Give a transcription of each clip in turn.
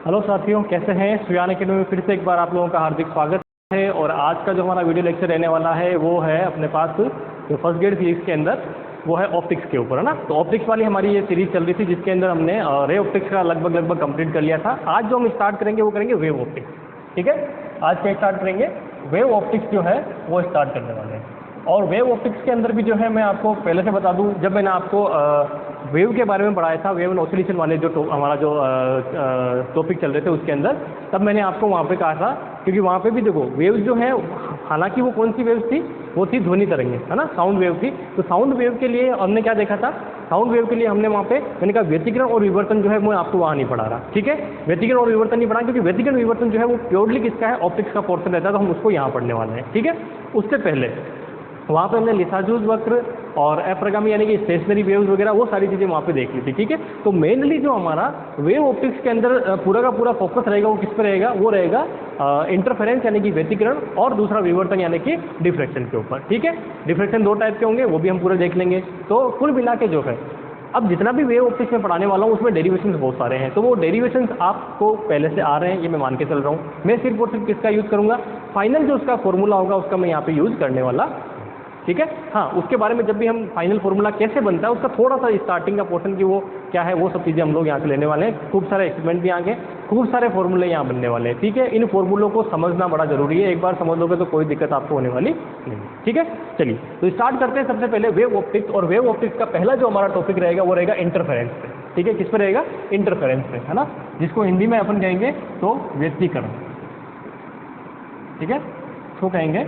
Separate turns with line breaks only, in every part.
Hello साथियों, कैसे हैं। सुयान अकेडमी में फिर से एक बार आप लोगों का हार्दिक स्वागत है। और आज का जो हमारा वीडियो लेक्चर रहने वाला है वो है अपने पास जो फर्स्ट ग्रेड फिजिक्स के अंदर वो है ऑप्टिक्स के ऊपर, है ना। तो ऑप्टिक्स वाली हमारी ये सीरीज चल रही थी जिसके अंदर हमने रे ऑप्टिक्स का लगभग कंप्लीट कर लिया था। आज जो हम स्टार्ट करेंगे वो करेंगे वेव ऑप्टिक्स। ठीक है, आज क्या स्टार्ट करेंगे, वेव ऑप्टिक्स जो है वो स्टार्ट करने वाले हैं। और वेव ऑप्टिक्स के अंदर भी जो है मैं आपको पहले से बता दूं, जब मैंने आपको वेव के बारे में पढ़ाया था, वेव एंड ऑसिलेशन वाले जो हमारा जो टॉपिक चल रहे थे उसके अंदर, तब मैंने आपको वहाँ पे कहा था, क्योंकि वहाँ पे भी देखो वेव्स जो है, हालांकि वो कौन सी वेव्स थी, वो थी ध्वनि तरंगें, है ना, साउंड वेव थी। तो साउंड वेव के लिए हमने क्या देखा था, साउंड वेव के लिए हमने वहाँ पे मैंने कहा व्यतिकरण और विवर्तन जो है मैं आपको वहाँ नहीं पढ़ा रहा। ठीक है, व्यतिकरण और विवर्तन नहीं पढ़ा, क्योंकि व्यतिकरण विवर्तन जो है वो प्योरली किसका है, ऑप्टिक्स का पोर्शन रहता है, तो हम उसको यहाँ पढ़ने वाले हैं। ठीक है, उससे पहले वहाँ पे हमने लिसाजूज वक्र और अप्रगामी यानी कि स्टेशनरी वेव्स वगैरह वो सारी चीज़ें वहाँ पे देख ली थी। ठीक है, तो मेनली जो हमारा वेव ऑप्टिक्स के अंदर पूरा का पूरा फोकस रहेगा वो किस पे रहेगा, वो रहेगा इंटरफेरेंस यानी कि व्यतिकरण, और दूसरा विवर्तन यानी कि डिफ्रैक्शन के ऊपर। ठीक है, डिफ्रैक्शन दो टाइप के होंगे, वो भी हम पूरे देख लेंगे। तो कुल मिला के जो है, अब जितना भी वेव ऑप्टिक्स में पढ़ाने वाला हूँ उसमें डेरिवेशंस बहुत सारे हैं, तो वो डेरिवेशंस आपको पहले से आ रहे हैं, ये मैं मान के चल रहा हूँ। मैं सिर्फ और सिर्फ किसका यूज़ करूँगा, फाइनल जो उसका फॉर्मूला होगा उसका मैं यहाँ पे यूज़ करने वाला। ठीक है, हाँ, उसके बारे में जब भी हम फाइनल फार्मूला कैसे बनता है उसका थोड़ा सा स्टार्टिंग का पोर्शन की वो क्या है, वो सब चीज़ें हम लोग यहाँ से लेने वाले हैं। खूब सारे एक्सपेरिमेंट भी आगे, खूब सारे फॉर्मूले यहाँ बनने वाले हैं। ठीक है, इन फॉर्मूलों को समझना बड़ा जरूरी है, एक बार समझ लोगे तो कोई दिक्कत आपको होने वाली नहीं। ठीक है, चलिए तो स्टार्ट करते हैं। सबसे पहले वेव ऑप्टिक्स, और वेव ऑप्टिक्स का पहला जो हमारा टॉपिक रहेगा वो रहेगा इंटरफेरेंस पे। ठीक है, किस पे रहेगा, इंटरफेरेंस पे, है ना, जिसको हिंदी में अपन कहेंगे तो व्यतिकरण। ठीक है, इसको कहेंगे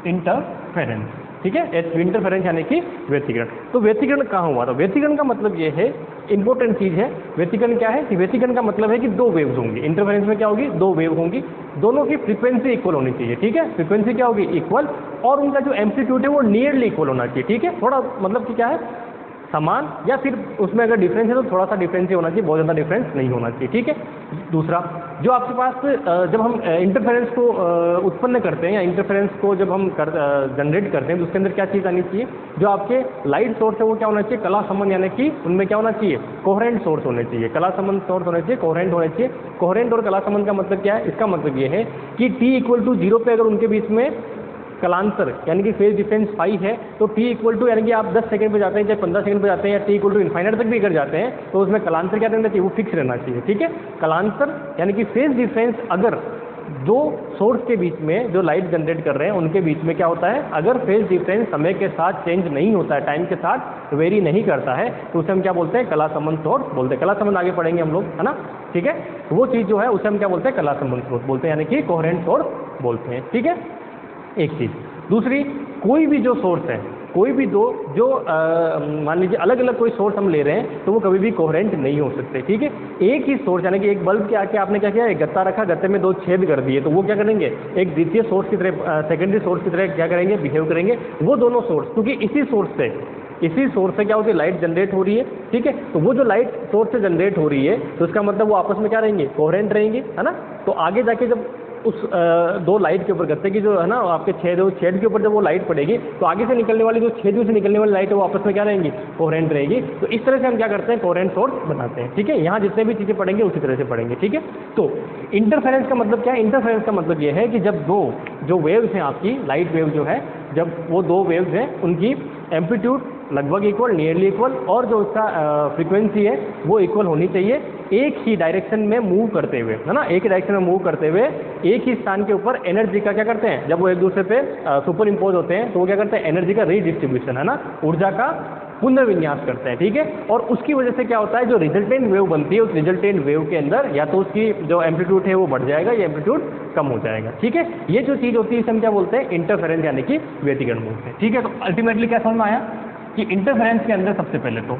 इंटरफेरेंस। ठीक है, इंटरफेरेंस यानी कि व्यतिकरण। तो व्यतिकरण कहाँ हुआ था, व्यतिकरण का मतलब ये है, इंपॉर्टेंट चीज है। व्यतिकरण क्या है कि व्यतिकरण का मतलब है कि दो वेव्स होंगी। इंटरफेरेंस में क्या होगी, दो वेव होंगी, दोनों की फ्रीक्वेंसी इक्वल होनी चाहिए। ठीक है, फ्रीक्वेंसी क्या होगी, इक्वल, और उनका जो एम्पलीट्यूड है वो नियरली इक्वल होना चाहिए। ठीक है, थोड़ा मतलब कि क्या है, समान, या फिर उसमें अगर डिफरेंस है तो थोड़ा सा डिफरेंस ही होना चाहिए, बहुत ज़्यादा डिफरेंस नहीं होना चाहिए। ठीक है, दूसरा जो आपके पास जब हम इंटरफेरेंस को उत्पन्न करते हैं या इंटरफेरेंस को जब हम जनरेट करते हैं तो उसके अंदर क्या चीज़ आनी चाहिए, जो आपके लाइट सोर्स है वो क्या होना चाहिए, कला संबंध, यानी कि उनमें क्या होना चाहिए, कोहेरेंट सोर्स होने चाहिए, कला संबंध सोर्स होने चाहिए, कोहेरेंट होने चाहिए। कोहेरेंट और कला संबंध का मतलब क्या है, इसका मतलब ये है कि t=0 पे अगर उनके बीच में कलांतर यानी कि फेज डिफरेंस फाई है, तो t यानी कि आप 10 सेकंड पे जाते हैं, चाहे 15 सेकंड पे जाते हैं, या t इनफाइनाइट तक भी अगर जाते हैं, तो उसमें कलांतर क्या रहना चाहिए, वो फिक्स रहना चाहिए। ठीक है, कलांतर यानी कि फेज डिफरेंस अगर दो सोर्स के बीच में जो लाइट जनरेट कर रहे हैं उनके बीच में क्या होता है, अगर फेज डिफरेंस समय के साथ चेंज नहीं होता है, टाइम के साथ वेरी नहीं करता है, तो उसे हम क्या बोलते हैं, कला संबंध सोर्स बोलते हैं। कला संबंध आगे पढ़ेंगे हम लोग, है ना। ठीक है, वो चीज़ जो है उसे हम क्या बोलते हैं, कला संबंध सोर्स बोलते हैं, यानी कि कोहेरेंट सोर्स बोलते हैं। ठीक है, एक चीज़। दूसरी, कोई भी जो सोर्स है, कोई भी दो जो मान लीजिए अलग अलग कोई सोर्स हम ले रहे हैं, तो वो कभी भी कोहेरेंट नहीं हो सकते। ठीक है, एक ही सोर्स यानी कि एक बल्ब के आके आपने क्या किया, एक गत्ता रखा, गत्ते में दो छेद कर दिए, तो वो क्या करेंगे, एक द्वितीय सोर्स की तरह, सेकेंडरी सोर्स की तरह क्या करेंगे, बिहेव करेंगे। वो दोनों सोर्स, क्योंकि इसी सोर्स से क्या होती है, लाइट जनरेट हो रही है। ठीक है, तो वो जो लाइट सोर्स से जनरेट हो रही है, तो इसका मतलब वो आपस में क्या रहेंगे, कोहेरेंट रहेंगे, है ना। तो आगे जाके जब उस दो लाइट के ऊपर, गत्ते की जो है ना आपके छेद के ऊपर जब वो लाइट पड़ेगी, तो आगे से निकलने वाली जो छेद से निकलने वाली लाइट है वो आपस में क्या रहेंगी, कोहेरेंट रहेगी। तो इस तरह से हम क्या करते हैं, कोहेरेंट सोर्स बनाते हैं। ठीक है, यहाँ जितने भी चीज़ें पढ़ेंगे उसी तरह से पढ़ेंगे। ठीक है, तो इंटरफेरेंस का मतलब क्या है, इंटरफेरेंस का मतलब ये है कि जब दो जो वेव्स हैं आपकी, लाइट वेव जो है, जब वो दो वेव्स हैं उनकी एम्पलीट्यूड लगभग इक्वल, नियरली इक्वल, और जो उसका फ्रीक्वेंसी है वो इक्वल होनी चाहिए, एक ही डायरेक्शन में मूव करते हुए, है ना, एक ही डायरेक्शन में मूव करते हुए एक ही स्थान के ऊपर एनर्जी का क्या करते हैं, जब वो एक दूसरे पे सुपर इम्पोज होते हैं तो वो क्या करते हैं, एनर्जी का रीडिस्ट्रीब्यूशन, है ना, ऊर्जा का पुनर्विन्यास करते हैं। ठीक है, और उसकी वजह से क्या होता है, जो रिजल्टेंट वेव बनती है, उस रिजल्टेंट वेव के अंदर या तो उसकी जो एम्पलीट्यूड है वो बढ़ जाएगा या एम्पलीट्यूड कम हो जाएगा। ठीक है, ये जो चीज़ होती है इसे हम क्या बोलते हैं, इंटरफेरेंस यानी कि व्यतिकरण बोलते हैं। ठीक है, तो अल्टीमेटली क्या समझ में आया कि इंटरफेरेंस के अंदर सबसे पहले तो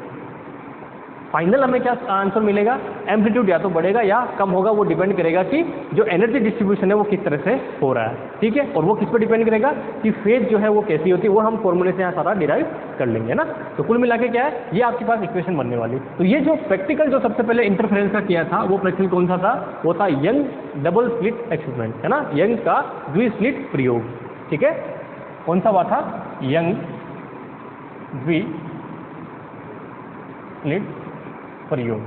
फाइनल हमें क्या आंसर मिलेगा, एम्पलीट्यूड या तो बढ़ेगा या कम होगा, वो डिपेंड करेगा कि जो एनर्जी डिस्ट्रीब्यूशन है वो किस तरह से हो रहा है। ठीक है, और वो किस पर डिपेंड करेगा कि फेज जो है वो कैसी होती है, वो हम फॉर्मूले से यहाँ सारा डिराइव कर लेंगे ना। तो कुल मिला के क्या है, ये आपके पास इक्वेशन बनने वाली। तो ये जो प्रैक्टिकल जो सबसे पहले इंटरफेरेंस का किया था, वो प्रैक्टिकल कौन सा था, वो था यंग डबल स्लिट एक्सपेरिमेंट, है ना, यंग का द्विस्लिट प्रयोग। ठीक है, कौन सा हुआ था, यंग द्वि स्लिट प्रयोग,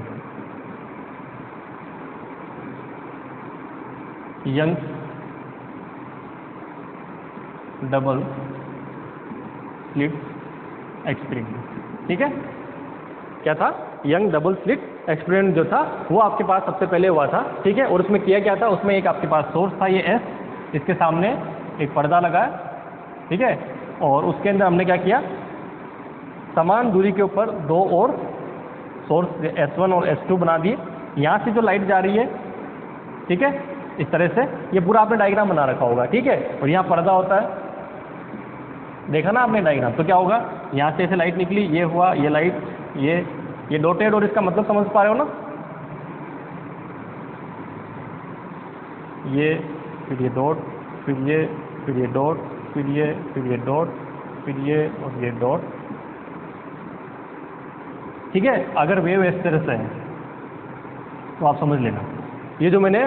यंग डबल स्लिट एक्सपेरिमेंट। ठीक है, क्या था? यंग डबल स्लिट एक्सपेरिमेंट जो था वो आपके पास सबसे पहले हुआ था। ठीक है, और उसमें किया क्या था? उसमें एक आपके पास सोर्स था ये एस, इसके सामने एक पर्दा लगा। ठीक है, और उसके अंदर हमने क्या किया? समान दूरी के ऊपर दो और सोर्स S1 और S2 बना दिए। यहाँ से जो लाइट जा रही है, ठीक है, इस तरह से ये पूरा आपने डायग्राम बना रखा होगा। ठीक है, और यहाँ पर्दा होता है, देखा ना आपने डायग्राम? तो क्या होगा? यहाँ से ऐसे लाइट निकली, ये हुआ, ये लाइट, ये डॉटेड, और इसका मतलब समझ पा रहे हो ना? ये फिर ये डॉट, फिर ये डॉट, फिर ये डॉट, फिर ये और ये डॉट। ठीक है, अगर वेव इस तरह से है तो आप समझ लेना, ये जो मैंने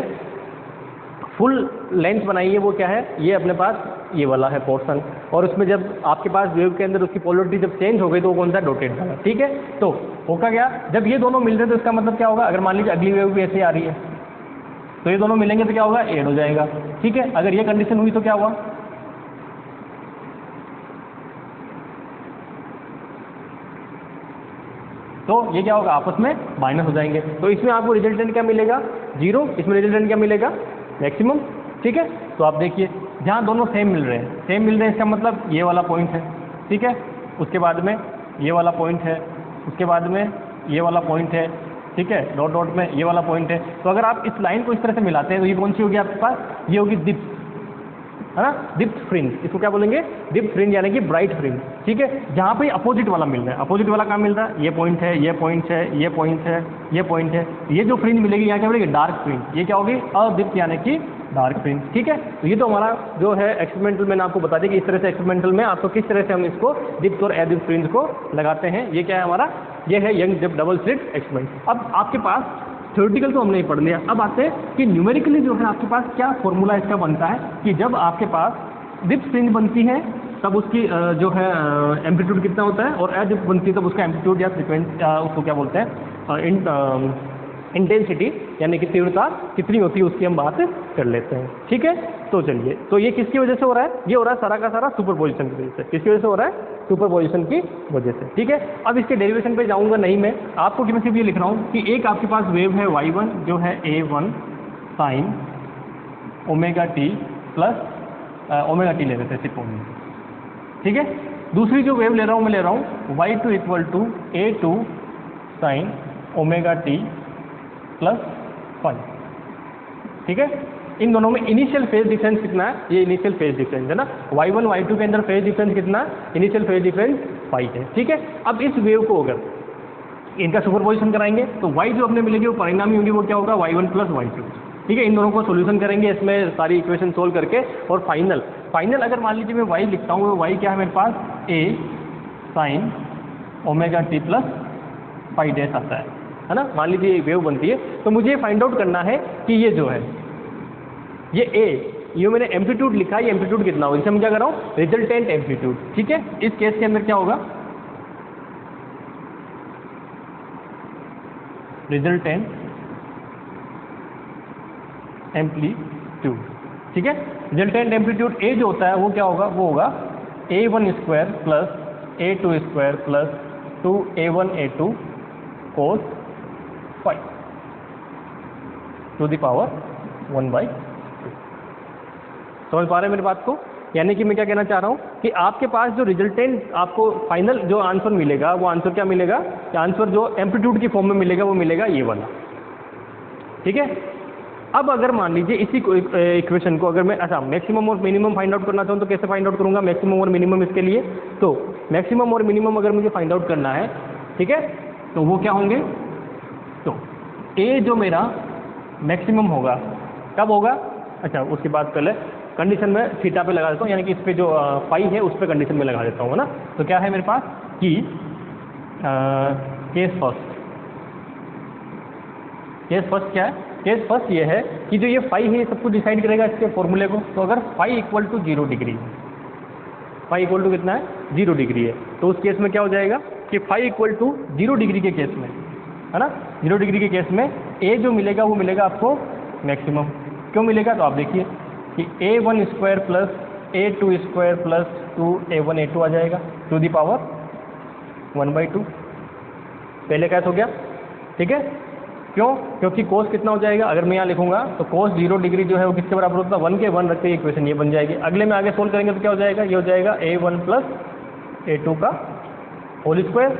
फुल लेंथ बनाई है वो क्या है? ये अपने पास ये वाला है पोर्शन, और उसमें जब आपके पास वेव के अंदर उसकी पोलरिटी जब चेंज हो गई तो वो कौन सा? डॉटेड वाला। ठीक है, तो होगा क्या? जब ये दोनों मिल रहे तो इसका मतलब क्या होगा? अगर मान लीजिए अगली वेव भी ऐसे आ रही है तो ये दोनों मिलेंगे तो क्या होगा? ऐड हो जाएगा। ठीक है, अगर ये कंडीशन हुई तो क्या हुआ? तो ये क्या होगा? आपस में माइनस हो जाएंगे। तो इसमें आपको रिजल्टेंट क्या मिलेगा? 0। इसमें रिजल्टेंट क्या मिलेगा? मैक्सिमम। ठीक है, तो आप देखिए जहाँ दोनों सेम मिल रहे हैं, इसका मतलब ये वाला पॉइंट है। ठीक है, उसके बाद में ये वाला पॉइंट है, उसके बाद में ये वाला पॉइंट है। ठीक है, डॉट डॉट में ये वाला पॉइंट है। तो अगर आप इस लाइन को इस तरह से मिलाते हैं तो ये कौन सी होगी आपके पास? ये होगी डिप्थ, है ना? डिप्थ फ्रिंज, इसको क्या बोलेंगे? डिप्थ फ्रिंज, यानी कि ब्राइट फ्रिंज। ठीक है, जहाँ पे अपोजिट वाला मिल रहा है। अपोजिट वाला कहाँ मिल रहा है? ये पॉइंट है, ये पॉइंट है, ये पॉइंट है, ये पॉइंट है। ये जो फ्रिंज मिलेगी यहाँ क्या मिलेगी? Dark fringe. ये क्या होगी? अडिप्थ, यानी कि डार्क फ्रिंज। ठीक है, तो ये तो हमारा जो है एक्सपेरिमेंटल, मैंने आपको बता दिया कि इस तरह से एक्सपेरिमेंटल में आपको किस तरह से हम इसको डिप्थ और एडिप्थ फ्रिंज को लगाते हैं। ये क्या है हमारा? ये है यंग डबल स्लिट एक्सपेरिमेंट। अब आपके पास थ्योरेटिकल तो हमने ही पढ़ लिया, अब आते हैं कि न्यूमेरिकली जो है आपके पास क्या फॉर्मूला इसका बनता है कि जब आपके पास डिप्थ फ्रिंज बनती है तब उसकी जो है एम्पलीट्यूड कितना होता है, और एडिप्थ बनती है तब उसका एम्पलीट्यूड या फ्रीक्वेंसी, उसको क्या बोलते हैं, इंटेंसिटी, यानी कि तीव्रता कितनी होती है उसकी हम बात कर लेते हैं। ठीक है, तो चलिए, तो ये किसकी वजह से हो रहा है? ये हो रहा है सारा का सारा सुपरपोजिशन की वजह से। किसकी वजह से हो रहा है? सुपरपोजिशन की वजह से। ठीक है, अब इसके डेरिवेशन पे जाऊंगा नहीं मैं, आपको मैं सिर्फ ये लिख रहा हूँ कि एक आपके पास वेव है y1 जो है a1 sin omega t plus omega T ले लेते हैं सिर्फ ओमेगा। ठीक है, दूसरी जो वेव ले रहा हूँ मैं ले रहा हूँ y2 equal to a2 sin omega t plus 5। ठीक है, इन दोनों में इनिशियल फेज डिफरेंस कितना है? ये इनिशियल फेज डिफरेंस है ना, y1 y2 के अंदर फेज डिफरेंस कितना है? इनिशियल फेज डिफरेंस 5 है। ठीक है, अब इस वेव को अगर इनका सुपरपोजिशन कराएंगे तो y जो अपने मिलेगी वो परिणामी होगी, वो क्या होगा? y1 plus y2। ठीक है, इन दोनों को सोल्यूशन करेंगे इसमें सारी इक्वेशन सोल्व करके, और फाइनल अगर मान लीजिए मैं y लिखता हूँ, y क्या है मेरे पास? a sin omega t plus 5 dash आता है ना। मान लीजिए वेव बनती है, तो मुझे फाइंड आउट करना है कि ये जो है ये a, ये मैंने एम्पलीट्यूड लिखा है, ये एम्पलीट्यूड कितना होगा? इसे मैं क्या कर रहा हूँ? Resultant amplitude. ठीक है, इस केस के अंदर क्या होगा? Resultant amplitude. ठीक है, रिजल्टेंट एम्पलीट्यूड a जो होता है वो क्या होगा? वो होगा a1 square plus a2 square plus 2a1 a2 cos 5 to the power 1/2। समझ पा रहे हैं मेरी बात को? यानी कि मैं क्या कहना चाह रहा हूँ कि आपके पास जो रिजल्टेंट आपको फाइनल जो आंसर मिलेगा वो आंसर क्या मिलेगा? आंसर जो एम्पलीट्यूड की फॉर्म में मिलेगा वो मिलेगा ये वाला। ठीक है, अब अगर मान लीजिए इसी इक्वेशन को अगर मैं अच्छा मैक्सिमम और मिनिमम फाइंड आउट करना चाहूँ तो कैसे फाइंड आउट करूँगा मैक्सिमम और मिनिमम इसके लिए? तो मैक्सिमम और मिनिमम अगर मुझे फाइंड आउट करना है, ठीक है, तो वो क्या होंगे? तो ए जो मेरा मैक्सिमम होगा कब होगा? अच्छा उसके बाद पहले कंडीशन में थीटा पे लगा देता हूँ, यानी कि इस पे जो पाई है उस पे कंडीशन में लगा देता हूँ, है ना। तो क्या है मेरे पास कि केस फर्स्ट क्या है? केस फर्स्ट ये है कि जो ये फाई है ये सब कुछ डिसाइड करेगा इसके फॉर्मूले को। तो अगर phi equal to 0 degree, phi equal to कितना है? 0 डिग्री है, तो उस केस में क्या हो जाएगा? कि फाई इक्वल टू 0 डिग्री के केस में, है ना, 0 डिग्री के केस में ए जो मिलेगा वो मिलेगा आपको मैक्सिमम। क्यों मिलेगा? तो आप देखिए कि a1 square plus a2 square plus 2a1 a2 आ जाएगा टू दी पावर 1/2। पहले कैसे हो गया? ठीक है, क्यों? क्योंकि कोस कितना हो जाएगा? अगर मैं यहाँ लिखूंगा तो कोस 0 डिग्री जो है वो किसके बराबर होता है? 1 के 1 रखते ही इक्वेशन ये बन जाएगी। अगले में आगे सोल्व करेंगे तो क्या हो जाएगा? ये हो जाएगा a1 प्लस a2 का होल स्क्वायर,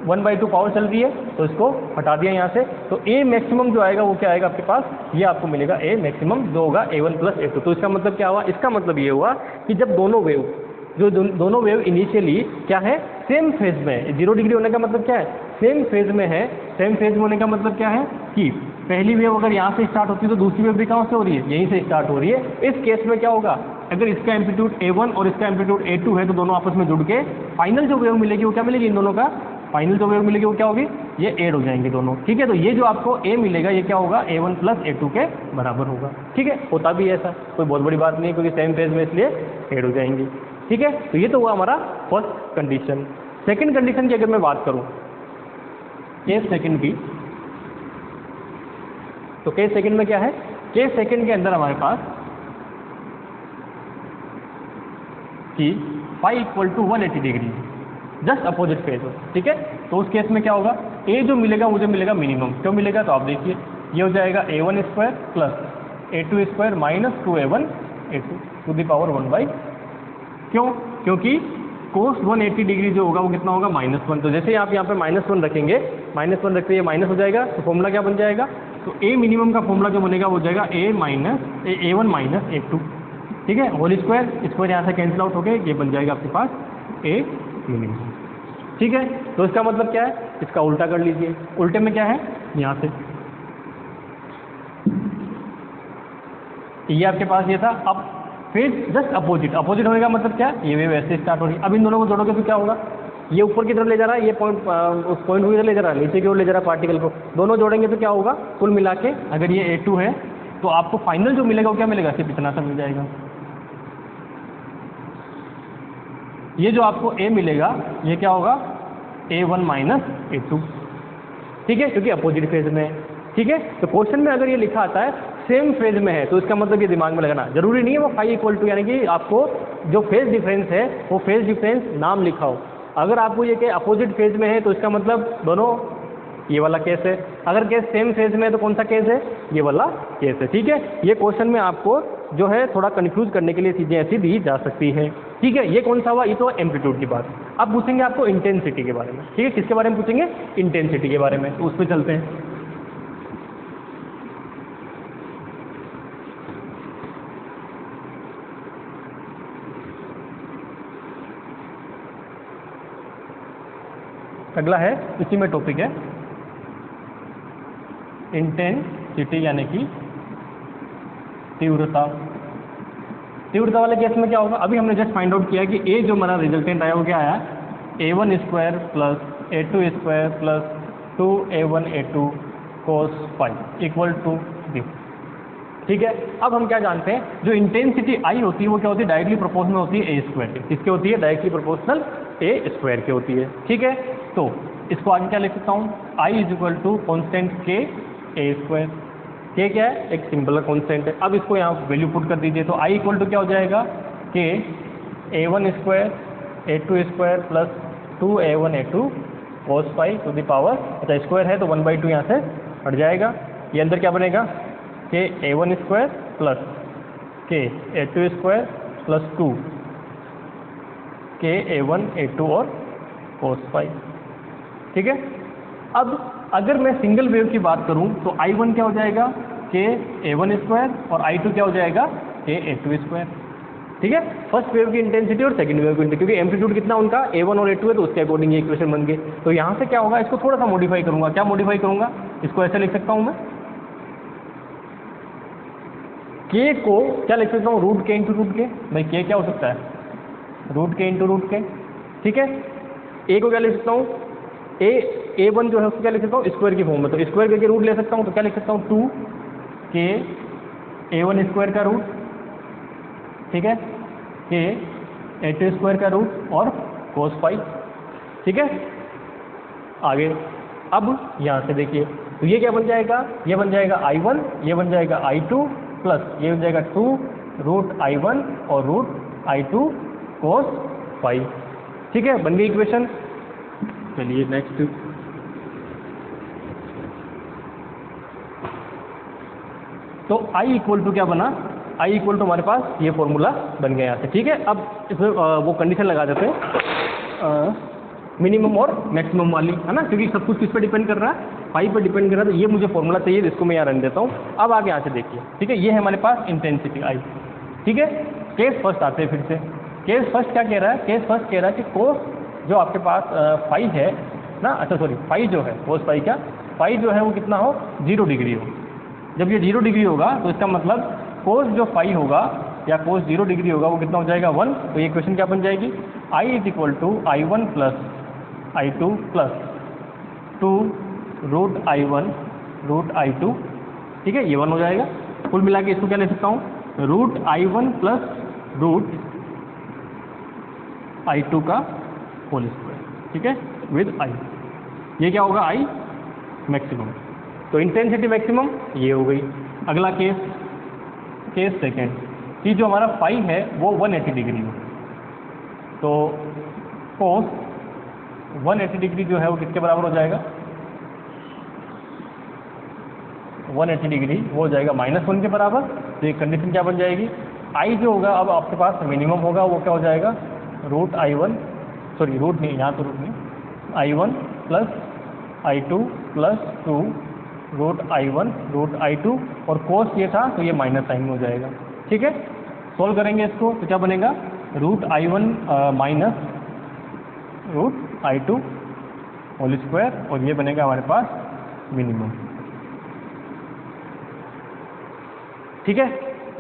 1/2 पावर चल रही है तो इसको हटा दिया यहाँ से, तो a मैक्सिमम जो आएगा वो क्या आएगा आपके पास? ये आपको मिलेगा a मैक्सिमम जो होगा a1 प्लस a2। तो इसका मतलब क्या हुआ? इसका मतलब ये हुआ कि जब दोनों वेव दोनों वेव इनिशियली क्या है? सेम फेज में है। 0 डिग्री होने का मतलब क्या है? सेम फेज में है। सेम फेज में होने का मतलब क्या है कि पहली वेव अगर यहाँ से स्टार्ट होती है तो दूसरी वेव भी कहाँ से हो रही है? यहीं से स्टार्ट हो रही है। इस केस में क्या होगा? अगर इसका एम्पलीट्यूड a1 और इसका एम्पलीट्यूड a2 है तो दोनों आपस में जुड़ के फाइनल जो वेव मिलेगी वो क्या मिलेगी? इन दोनों का फाइनल जो वेव मिलेगी वो क्या होगी? ये ऐड हो जाएंगे दोनों। ठीक है, तो ये जो आपको a मिलेगा ये क्या होगा? a1 प्लस a2 के बराबर होगा। ठीक है, होता भी ऐसा, कोई बहुत बड़ी बात नहीं है क्योंकि सेम फेज में इसलिए ऐड हो जाएंगी। ठीक है, तो ये तो हुआ हमारा फर्स्ट कंडीशन। सेकंड कंडीशन की अगर मैं बात करूं केस सेकंड की, तो केस सेकंड में क्या है? केस सेकंड के अंदर हमारे पास कि phi equal to 180 degree, just opposite phase हो। ठीक है, तो उस केस में क्या होगा? ए जो मिलेगा मुझे मिलेगा मिनिमम। क्यों मिलेगा? तो आप देखिए ये हो जाएगा a1 square plus a2 square minus 2a1 a2 to the power 1/। क्यों? क्योंकि कोस 180 डिग्री जो होगा वो कितना होगा? -1। तो जैसे आप यहाँ पे -1 रखेंगे, -1 रखते ही माइनस हो जाएगा, तो फॉर्मूला क्या बन जाएगा? तो a मिनिमम का फॉर्मूला जो बनेगा वो हो जाएगा a1 माइनस a2। ठीक है, होल स्क्वायर स्क्वायर यहाँ से कैंसिल आउट हो गए, ये बन जाएगा आपके पास a मिनिमम। ठीक है, तो इसका मतलब क्या है? इसका उल्टा कर लीजिए। उल्टे में क्या है? यहाँ से ये आपके पास ये था, अब फिर जस्ट अपोजिट होने का मतलब क्या? ये वेव ऐसे स्टार्ट हो रही है। अब इन दोनों को जोड़ोगे तो क्या होगा? ये ऊपर की तरफ ले जा रहा है, ये पॉइंट उस पॉइंट को इधर ले जा रहा है, नीचे की ओर ले जा रहा है पार्टिकल को। दोनों जोड़ेंगे तो क्या होगा? कुल मिला के अगर ये a2 है तो आपको फाइनल जो मिलेगा वो क्या मिलेगा? सिर्फ इतना सा मिल जाएगा। ये जो आपको a मिलेगा ये क्या होगा? a1 minus a2। ठीक है, क्योंकि अपोजिट फेज में है। ठीक है, तो क्वेश्चन में अगर ये लिखा आता है सेम फेज में है तो इसका मतलब ये दिमाग में लगाना जरूरी नहीं है वो फाई इक्वल टू, यानी कि आपको जो फेज डिफरेंस है वो फेज डिफरेंस नाम लिखा हो। अगर आपको ये कि अपोजिट फेज में है तो इसका मतलब दोनों ये वाला केस है। अगर केस सेम फेज में है तो कौन सा केस है? ये वाला केस है। ठीक है, ये क्वेश्चन में आपको जो है थोड़ा कंफ्यूज करने के लिए चीज़ें ऐसी दी जा सकती हैं। ठीक है, ये कौन सा हुआ? ये तो एम्पलीट्यूड की बात। अब पूछेंगे आपको इंटेंसिटी के बारे में। ठीक है, किसके बारे में पूछेंगे? इंटेंसिटी के बारे में। तो उस पर चलते हैं। अगला है, इसी में टॉपिक है इंटेंसिटी यानी कि तीव्रता। तीव्रता वाले केस में क्या होगा? अभी हमने जस्ट फाइंड आउट किया कि ए जो हमारा रिजल्टेंट आया वो क्या आया? a1 square plus a2 square plus 2a1 a2 cos phi equal to 0। ठीक है, अब हम क्या जानते हैं? जो इंटेंसिटी आई होती है वो क्या होती है? डायरेक्टली प्रोपोर्शनल होती है a स्क्वायर के। किसके होती है? डायरेक्टली प्रोपोर्शनल a स्क्वायर के होती है। ठीक है, तो इसको आगे क्या लिख सकता हूँ? I is equal to constant k a square. k क्या है? एक सिंपल कॉन्स्टेंट है। अब इसको यहाँ वैल्यू पुट कर दीजिए, तो I इक्वल टू क्या हो जाएगा? k a1 square a2 square plus 2a1 a2 cos phi to the power, अच्छा स्क्वायर है तो 1/2 यहाँ से हट जाएगा। ये अंदर क्या बनेगा? k a1 square plus k a2 square plus 2 k a1 a2 और कोस फाई। ठीक है, अब अगर मैं सिंगल वेव की बात करूं तो I1 क्या हो जाएगा? k a1 स्क्वायर और I2 क्या हो जाएगा? k a2 square. ठीक है, फर्स्ट वेव की इंटेंसिटी और सेकंड वेव की इंटेंसिटी, क्योंकि एम्पलीट्यूड कितना उनका a1 और a2 है तो उसके अकॉर्डिंग ये इक्वेशन बन गए। तो यहाँ से क्या होगा? इसको थोड़ा सा मॉडिफाई करूंगा। क्या मॉडिफाई करूंगा? इसको ऐसे लिख सकता हूँ मैं, k को क्या लिख सकता हूँ? रूट के इंटू रूट के। भाई k क्या हो सकता है? रूट के इंटू रूट के। ठीक है, a को क्या लिख सकता हूँ? a1 जो है उसको क्या लिख सकता हूँ? स्क्वायर की फॉर्म में, तो स्क्वायर करके रूट ले सकता हूँ, तो क्या लिख सकता हूँ? 2k a1 स्क्वायर का रूट, ठीक है, k a2 स्क्वायर का रूट और कोस फाई। ठीक है, आगे अब यहाँ से देखिए, तो ये क्या बन जाएगा, ये बन जाएगा I1, ये बन जाएगा I2 प्लस ये बन जाएगा 2 रूट I1 और रूट I2 cos phi। ठीक है, बन गई इक्वेशन। चलिए नेक्स्ट, तो I इक्वल टू क्या बना, I इक्वल टू हमारे पास ये फॉर्मूला बन गया यहाँ से। ठीक है, अब इसमें वो कंडीशन लगा देते हैं मिनिमम और मैक्सिमम वाली, है ना, क्योंकि सब कुछ किस पे डिपेंड कर रहा है, फाई पे डिपेंड कर रहा है। तो ये मुझे फॉर्मूला चाहिए, जिसको मैं यहाँ रन देता हूँ। अब आगे यहाँ से देखिए, ठीक है, ये है हमारे पास इंटेंसिटी I। ठीक है, केस फर्स्ट आते हैं फिर से। केस फर्स्ट क्या कह रहा है, केस फर्स्ट कह रहा है कि कोस जो आपके पास फाई है ना, अच्छा सॉरी फाई जो है, कोस फाई क्या, फाई जो है वो कितना हो, 0 डिग्री हो। जब ये 0 डिग्री होगा तो इसका मतलब कोस जो फाई होगा या कोस 0 डिग्री होगा वो कितना हो जाएगा, 1। तो ये क्वेश्चन क्या बन जाएगी, I is equal to I1 plus I2 plus 2 root I1 root I2। ठीक है, ये 1 हो जाएगा। कुल मिला के इसको क्या ले सकता हूँ, root I1 plus root I2 का होल स्क्वायर। ठीक है, विद I। ये क्या होगा, I मैक्सिमम। तो इंटेंसिटी मैक्सिमम ये हो गई। अगला केस, केस सेकेंड, कि जो हमारा फाई है वो 180 डिग्री हो। तो कोस 180 डिग्री जो है वो किसके बराबर हो जाएगा, 180 डिग्री वो हो जाएगा -1 के बराबर। तो ये कंडीशन क्या बन जाएगी, I जो होगा अब आपके पास मिनिमम होगा, वो क्या हो जाएगा, रूट I1, सॉरी रूट नहीं, यहाँ तो रूट नहीं, I1 plus I2 plus 2 root I1 root I2, और कोस ये था तो ये माइनस साइन हो जाएगा। ठीक है, सोल्व करेंगे इसको तो क्या बनेगा, root I1 minus root I2 whole square, और ये बनेगा हमारे पास मिनिमम। ठीक है,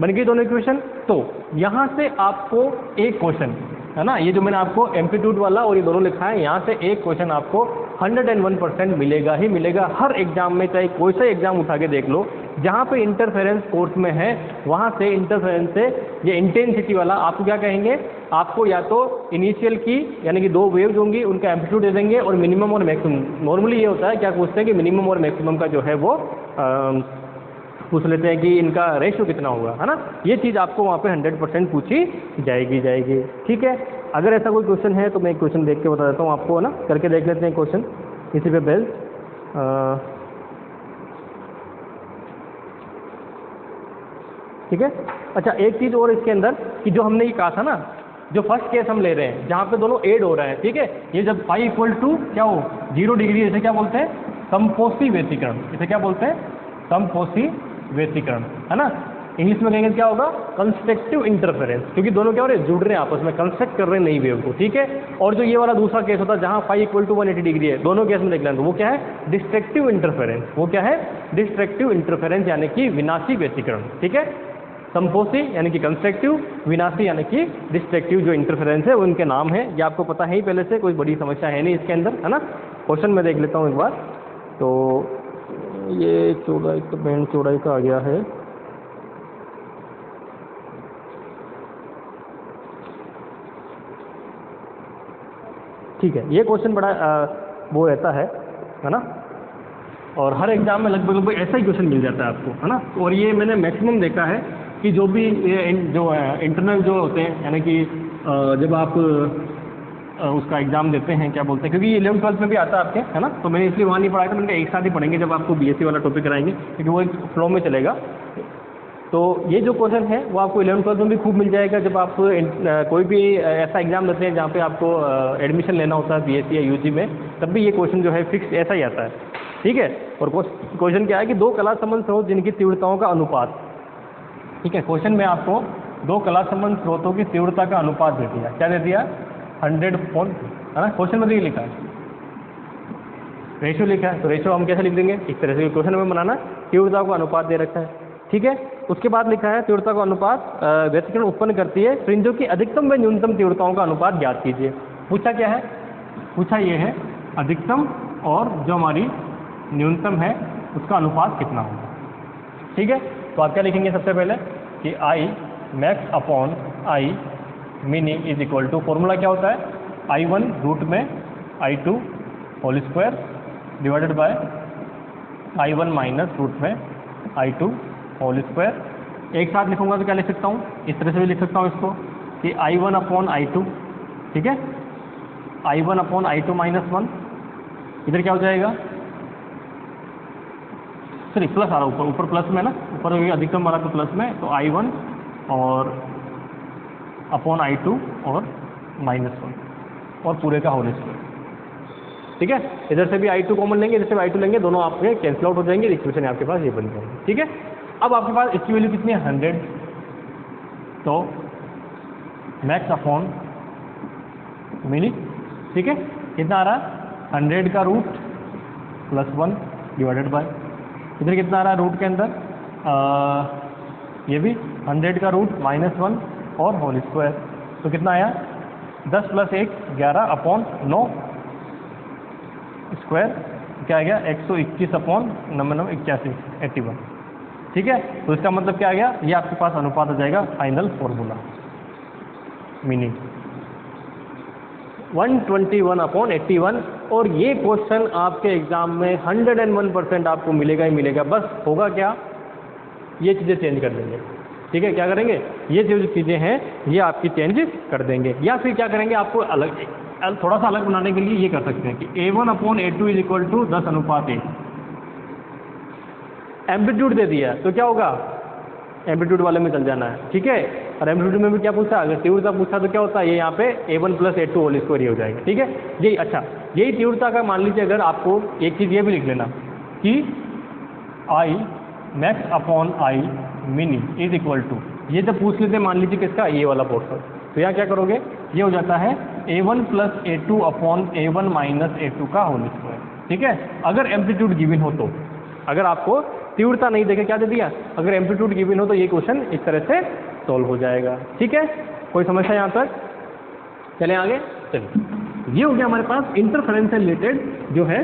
बन गई दोनों इक्वेशन। तो यहाँ से आपको एक क्वेश्चन है ना, ये जो मैंने आपको एम्पलीट्यूड वाला और ये दोनों लिखा है, यहाँ से एक क्वेश्चन आपको 101% मिलेगा ही मिलेगा हर एग्जाम में, चाहे कोई सा एग्जाम उठा के देख लो। जहाँ पे इंटरफेरेंस कोर्स में है वहाँ से इंटरफेरेंस से ये इंटेंसिटी वाला आपको क्या कहेंगे, आपको या तो इनिशियल की यानी कि 2 वेव्स होंगी उनका एम्पलीट्यूड दे देंगे, और मिनिमम और मैक्सिमम। नॉर्मली ये होता है, क्या पूछते हैं कि मिनिमम और मैक्सिमम का जो है वो पूछ लेते हैं कि इनका रेशियो कितना होगा, है ना। ये चीज़ आपको वहाँ पे 100% पूछी जाएगी। ठीक है, अगर ऐसा कोई क्वेश्चन है तो मैं एक क्वेश्चन देख के बता देता हूँ आपको, है ना, करके देख लेते हैं क्वेश्चन इसी पे बेस्ड। ठीक है, अच्छा एक चीज़ और इसके अंदर कि जो हमने ये कहा था ना, जो फर्स्ट केस हम ले रहे हैं जहाँ पे दोनों एड हो रहे हैं, ठीक है, ये जब फाई इक्वल टू क्या हो 0 डिग्री, इसे क्या बोलते हैं, समपोषी व्यतिकरण। इसे क्या बोलते हैं, समपोषी व्यतिकरण, है ना। इंग्लिश में कहेंगे क्या होगा, कंस्ट्रक्टिव इंटरफेरेंस, क्योंकि दोनों क्या हो रहे हैं, जुड़ रहे हैं आपस में, कंस्ट्रक्ट कर रहे हैं नई वेव को। ठीक है, और जो ये वाला दूसरा केस होता है जहाँ फाई इक्वल टू 180 डिग्री है, दोनों केस में देख लें तो वो क्या है, डिस्ट्रक्टिव इंटरफेरेंस। वो क्या है, डिस्ट्रक्टिव इंटरफेरेंस यानी कि विनाशी व्यतिकरण। ठीक है, संपोषी यानी कि कंस्ट्रक्टिव, विनाशी यानी कि डिस्ट्रक्टिव जो इंटरफेरेंस है वो इनके नाम है। ये आपको पता है ही पहले से, कोई बड़ी समस्या है नहीं इसके अंदर, है ना। क्वेश्चन में देख लेता हूँ एक बार। तो ये चौड़ाई का बैंड चौड़ाई का आ गया है, ठीक है। ये क्वेश्चन बड़ा वो रहता है ना, और हर एग्जाम में लगभग ऐसा ही क्वेश्चन मिल जाता है आपको, है ना। और ये मैंने मैक्सिमम देखा है कि जो भी जो इंटरनल जो होते हैं, यानी कि जब आप उसका एग्जाम देते हैं, क्या बोलते हैं, क्योंकि ये 11th-12th में भी आता है आपके, है ना, तो मैंने इसलिए वहाँ नहीं पढ़ाया था, मैंने एक साथ ही पढ़ेंगे जब आपको बीएससी वाला टॉपिक कराएंगे, क्योंकि वो एक फ्लो में चलेगा। तो ये जो क्वेश्चन है वो आपको 11th-12th में भी खूब मिल जाएगा जब आप कोई भी ऐसा एग्जाम देते हैं जहाँ पे आपको एडमिशन लेना होता है बीएससी या यूजी में, तब भी ये क्वेश्चन जो है फिक्स ऐसा ही आता है। ठीक है, और क्वेश्चन क्या है कि 2 कला संबंध स्रोत जिनकी तीव्रताओं का अनुपात। ठीक है, क्वेश्चन में आपको 2 कला संबंध स्रोतों की तीव्रता का अनुपात दे दिया। क्या दे दिया, 100 पॉइंट, है ना। क्वेश्चन में तो ये लिखा है, रेशियो लिखा है, तो रेशियो हम कैसे लिख देंगे, इस तरह से क्वेश्चन में बनाना, तीव्रता का अनुपात दे रखा है। ठीक है, उसके बाद लिखा है तीव्रता का अनुपात व्यतिकरण उत्पन्न करती है, फ्रिंजों की अधिकतम व न्यूनतम तीव्रताओं का अनुपात ज्ञात कीजिए। पूछा क्या है, पूछा ये है अधिकतम और जो हमारी न्यूनतम है उसका अनुपात कितना होगा। ठीक है, तो आप क्या लिखेंगे सबसे पहले कि I max upon I mini is equal to, formula क्या होता है, I1 रूट में I2 whole square divided by I1 minus root में I2 होल स्क्वायर। एक साथ लिखूंगा तो क्या लिख सकता हूँ, इस तरह से भी लिख सकता हूँ इसको कि I1 अपॉन I2, ठीक है, I1 अपॉन I2 माइनस 1, इधर क्या हो जाएगा, सॉरी प्लस आ रहा है ऊपर प्लस में ना, ऊपर अधिकतम आ रहा तो प्लस में, तो I1 और अपॉन I2 और माइनस 1 और पूरे का होल स्क्वायर, ठीक है। इधर से भी I2 कॉमन लेंगे, इधर से भी I2 लेंगे, दोनों आपके कैंसिल आउट हो जाएंगे, इक्वेशन आपके पास ये बन जाएगी, ठीक है। अब आपके पास इसकी वैल्यू कितनी है 100, तो मैक्स अपॉन मिनी, ठीक है, कितना आ रहा है 100 का रूट प्लस 1 डिवाइडेड बाय, इधर कितना आ रहा है रूट के अंदर ये भी 100 का रूट माइनस 1 और होल स्क्वायर, तो कितना आया 10 प्लस 1 11 अपॉन 9 स्क्वायर, क्या आ गया 121 अपॉन 9 81 81, ठीक है। तो इसका मतलब क्या आ गया, ये आपके पास अनुपात आ जाएगा फाइनल फॉर्मूला मीनिंग 121 अपॉन 81। और ये क्वेश्चन आपके एग्जाम में 101% आपको मिलेगा ही मिलेगा। बस होगा क्या, ये चीज़ें चेंज कर देंगे, ठीक है। क्या करेंगे, ये जो चीज़ें हैं ये आपकी चेंज कर देंगे, या फिर क्या करेंगे, आपको अलग थोड़ा सा अलग बनाने के लिए ये कर सकते हैं कि A1 upon A2 is equal to 10 अनुपात 1। एम्पलीट्यूड दे दिया तो क्या होगा, एम्पलीट्यूड वाले में चल जाना है, ठीक है। और एम्पलीट्यूड में भी क्या पूछा, अगर तीव्रता पूछा तो क्या होता है, ये यहाँ पे A1 plus A2 whole square ही हो जाएगा, ठीक है। यही अच्छा, यही तीव्रता का मान लीजिए, अगर आपको एक चीज़ ये भी लिख लेना कि I max upon I mini is equal to, ये जब पूछ लेते हैं मान लीजिए किसका, ये वाला पोर्शन, तो यहाँ क्या करोगे, ये हो जाता है A1 plus A2 upon A1 minus A2 का होल स्क्वायर, ठीक है। अगर एम्पलीट्यूड गिवन हो तो, अगर आपको तीव्रता नहीं देखे क्या दे दिया, अगर एम्पलीट्यूड गिवन हो तो ये क्वेश्चन इस तरह से सॉल्व हो जाएगा, ठीक है। कोई समस्या यहाँ तक, चलें आगे। चलिए, ये हो गया हमारे पास इंटरफेरेंस से रिलेटेड जो है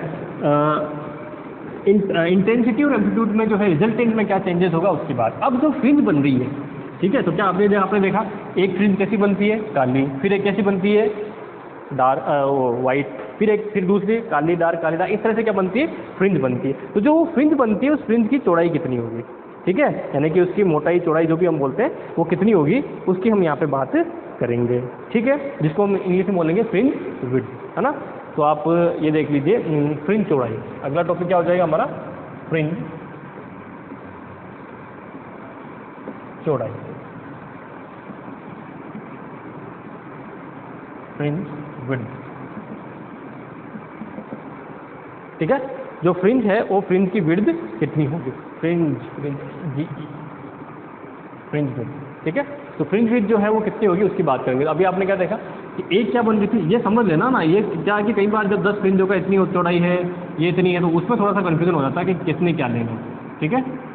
इंटेंसिटी और एम्पलीट्यूड में जो है रिजल्टेंट में क्या चेंजेस होगा उसकी बात। अब जो फ्रिंज बन रही है, ठीक है, तो क्या आपने देखा एक फ्रिंज कैसी बनती है, काली, फिर एक कैसी बनती है डार्क वाइट, फिर दूसरी काली डार्क, इस तरह से क्या बनती है, फ्रिंज बनती है। तो जो फ्रिंज बनती है उस फ्रिंज की चौड़ाई कितनी होगी, ठीक है, यानी कि उसकी मोटाई चौड़ाई जो भी हम बोलते हैं वो कितनी होगी, उसकी हम यहाँ पे बात करेंगे, ठीक है, जिसको हम इंग्लिश में बोलेंगे फ्रिंज विड्थ, है ना। तो आप ये देख लीजिए फ्रिंज चौड़ाई। अगला टॉपिक क्या हो जाएगा हमारा, फ्रिंज चौड़ाई, फ्रिंज विड्थ, ठीक है। जो फ्रिंज है वो फ्रिंज की विड्थ कितनी होगी, फ्रिंज विड्थ, ठीक है। तो फ्रिंज विड्थ जो है वो कितनी होगी उसकी बात करेंगे। अभी आपने क्या देखा कि एक क्या बन रही थी, ये समझ लेना ना, ये क्या है कि कई बार जब 10 फ्रिंजों का इतनी चौड़ाई है, ये इतनी है, तो उसमें थोड़ा सा कन्फ्यूजन हो जाता है कि किसने क्या लेना, ठीक है।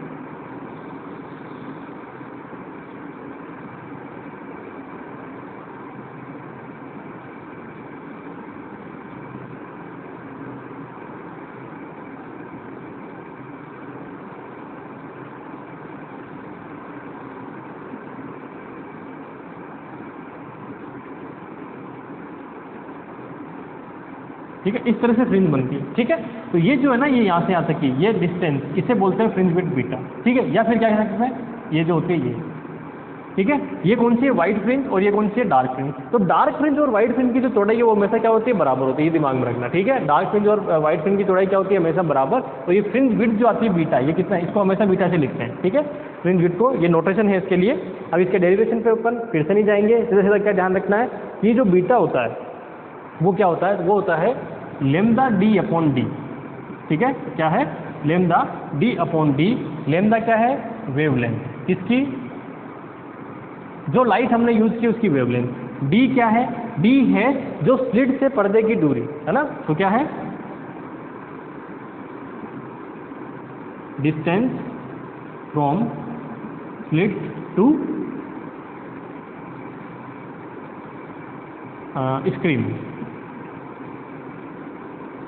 ठीक है, इस तरह से फ्रिंज बनती है, ठीक है। तो ये जो है ना, ये यहाँ से यहाँ तक की ये डिस्टेंस, इसे बोलते हैं फ्रिंज विड्थ बीटा, ठीक है। या फिर क्या कह सकते हैं, ये जो होती है ये, ठीक है, ये कौन सी है, वाइट फ्रिंज, और ये कौन सी है, डार्क फ्रिंज। तो डार्क फ्रिंज और वाइट फ्रिंज की जो चौड़ाई है वो हमेशा क्या होती है, बराबर होती है, ये दिमाग में रखना, ठीक है। डार्क फ्रिंज और वाइट फ्रिंज की चौड़ाई क्या होती है, हमेशा बराबर। तो ये फ्रिंज विड्थ जो आती है बीटा, ये कितना, इसको हमेशा बीटा से लिखते हैं, ठीक है, फ्रिंज विड्थ को, ये नोटेशन है इसके लिए। अब इसके डेरिवेशन पे अपन फिर से नहीं जाएंगे, सीधा सीधा क्या ध्यान रखना है, ये जो बीटा होता है वो क्या होता है, वो होता है लेमदा डी अपॉन डी, ठीक है। क्या है, lambda D upon D. Lambda क्या है, वेवलेंथ, किसकी, जो लाइट हमने यूज की उसकी वेवलेंथ। डी क्या है, डी है जो स्लिट से पर्दे की दूरी, है ना। तो क्या है, distance from slit to screen,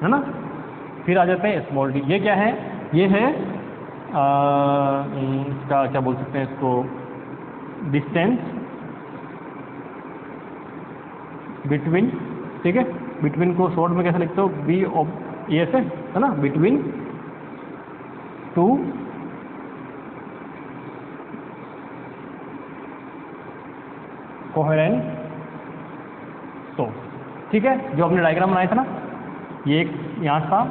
है ना। फिर आ जाते हैं स्मॉल डी, ये क्या है, ये है इसका क्या बोल सकते हैं इसको, डिस्टेंस बिटवीन, ठीक है। बिटवीन को शॉर्ट में कैसे लिखते हो, बी ये ऐसे है ना, बिटवीन टू कोहेरेंट सोर्स, ठीक है। जो हमने डायग्राम बनाया था ना, ये एक यहाँ था,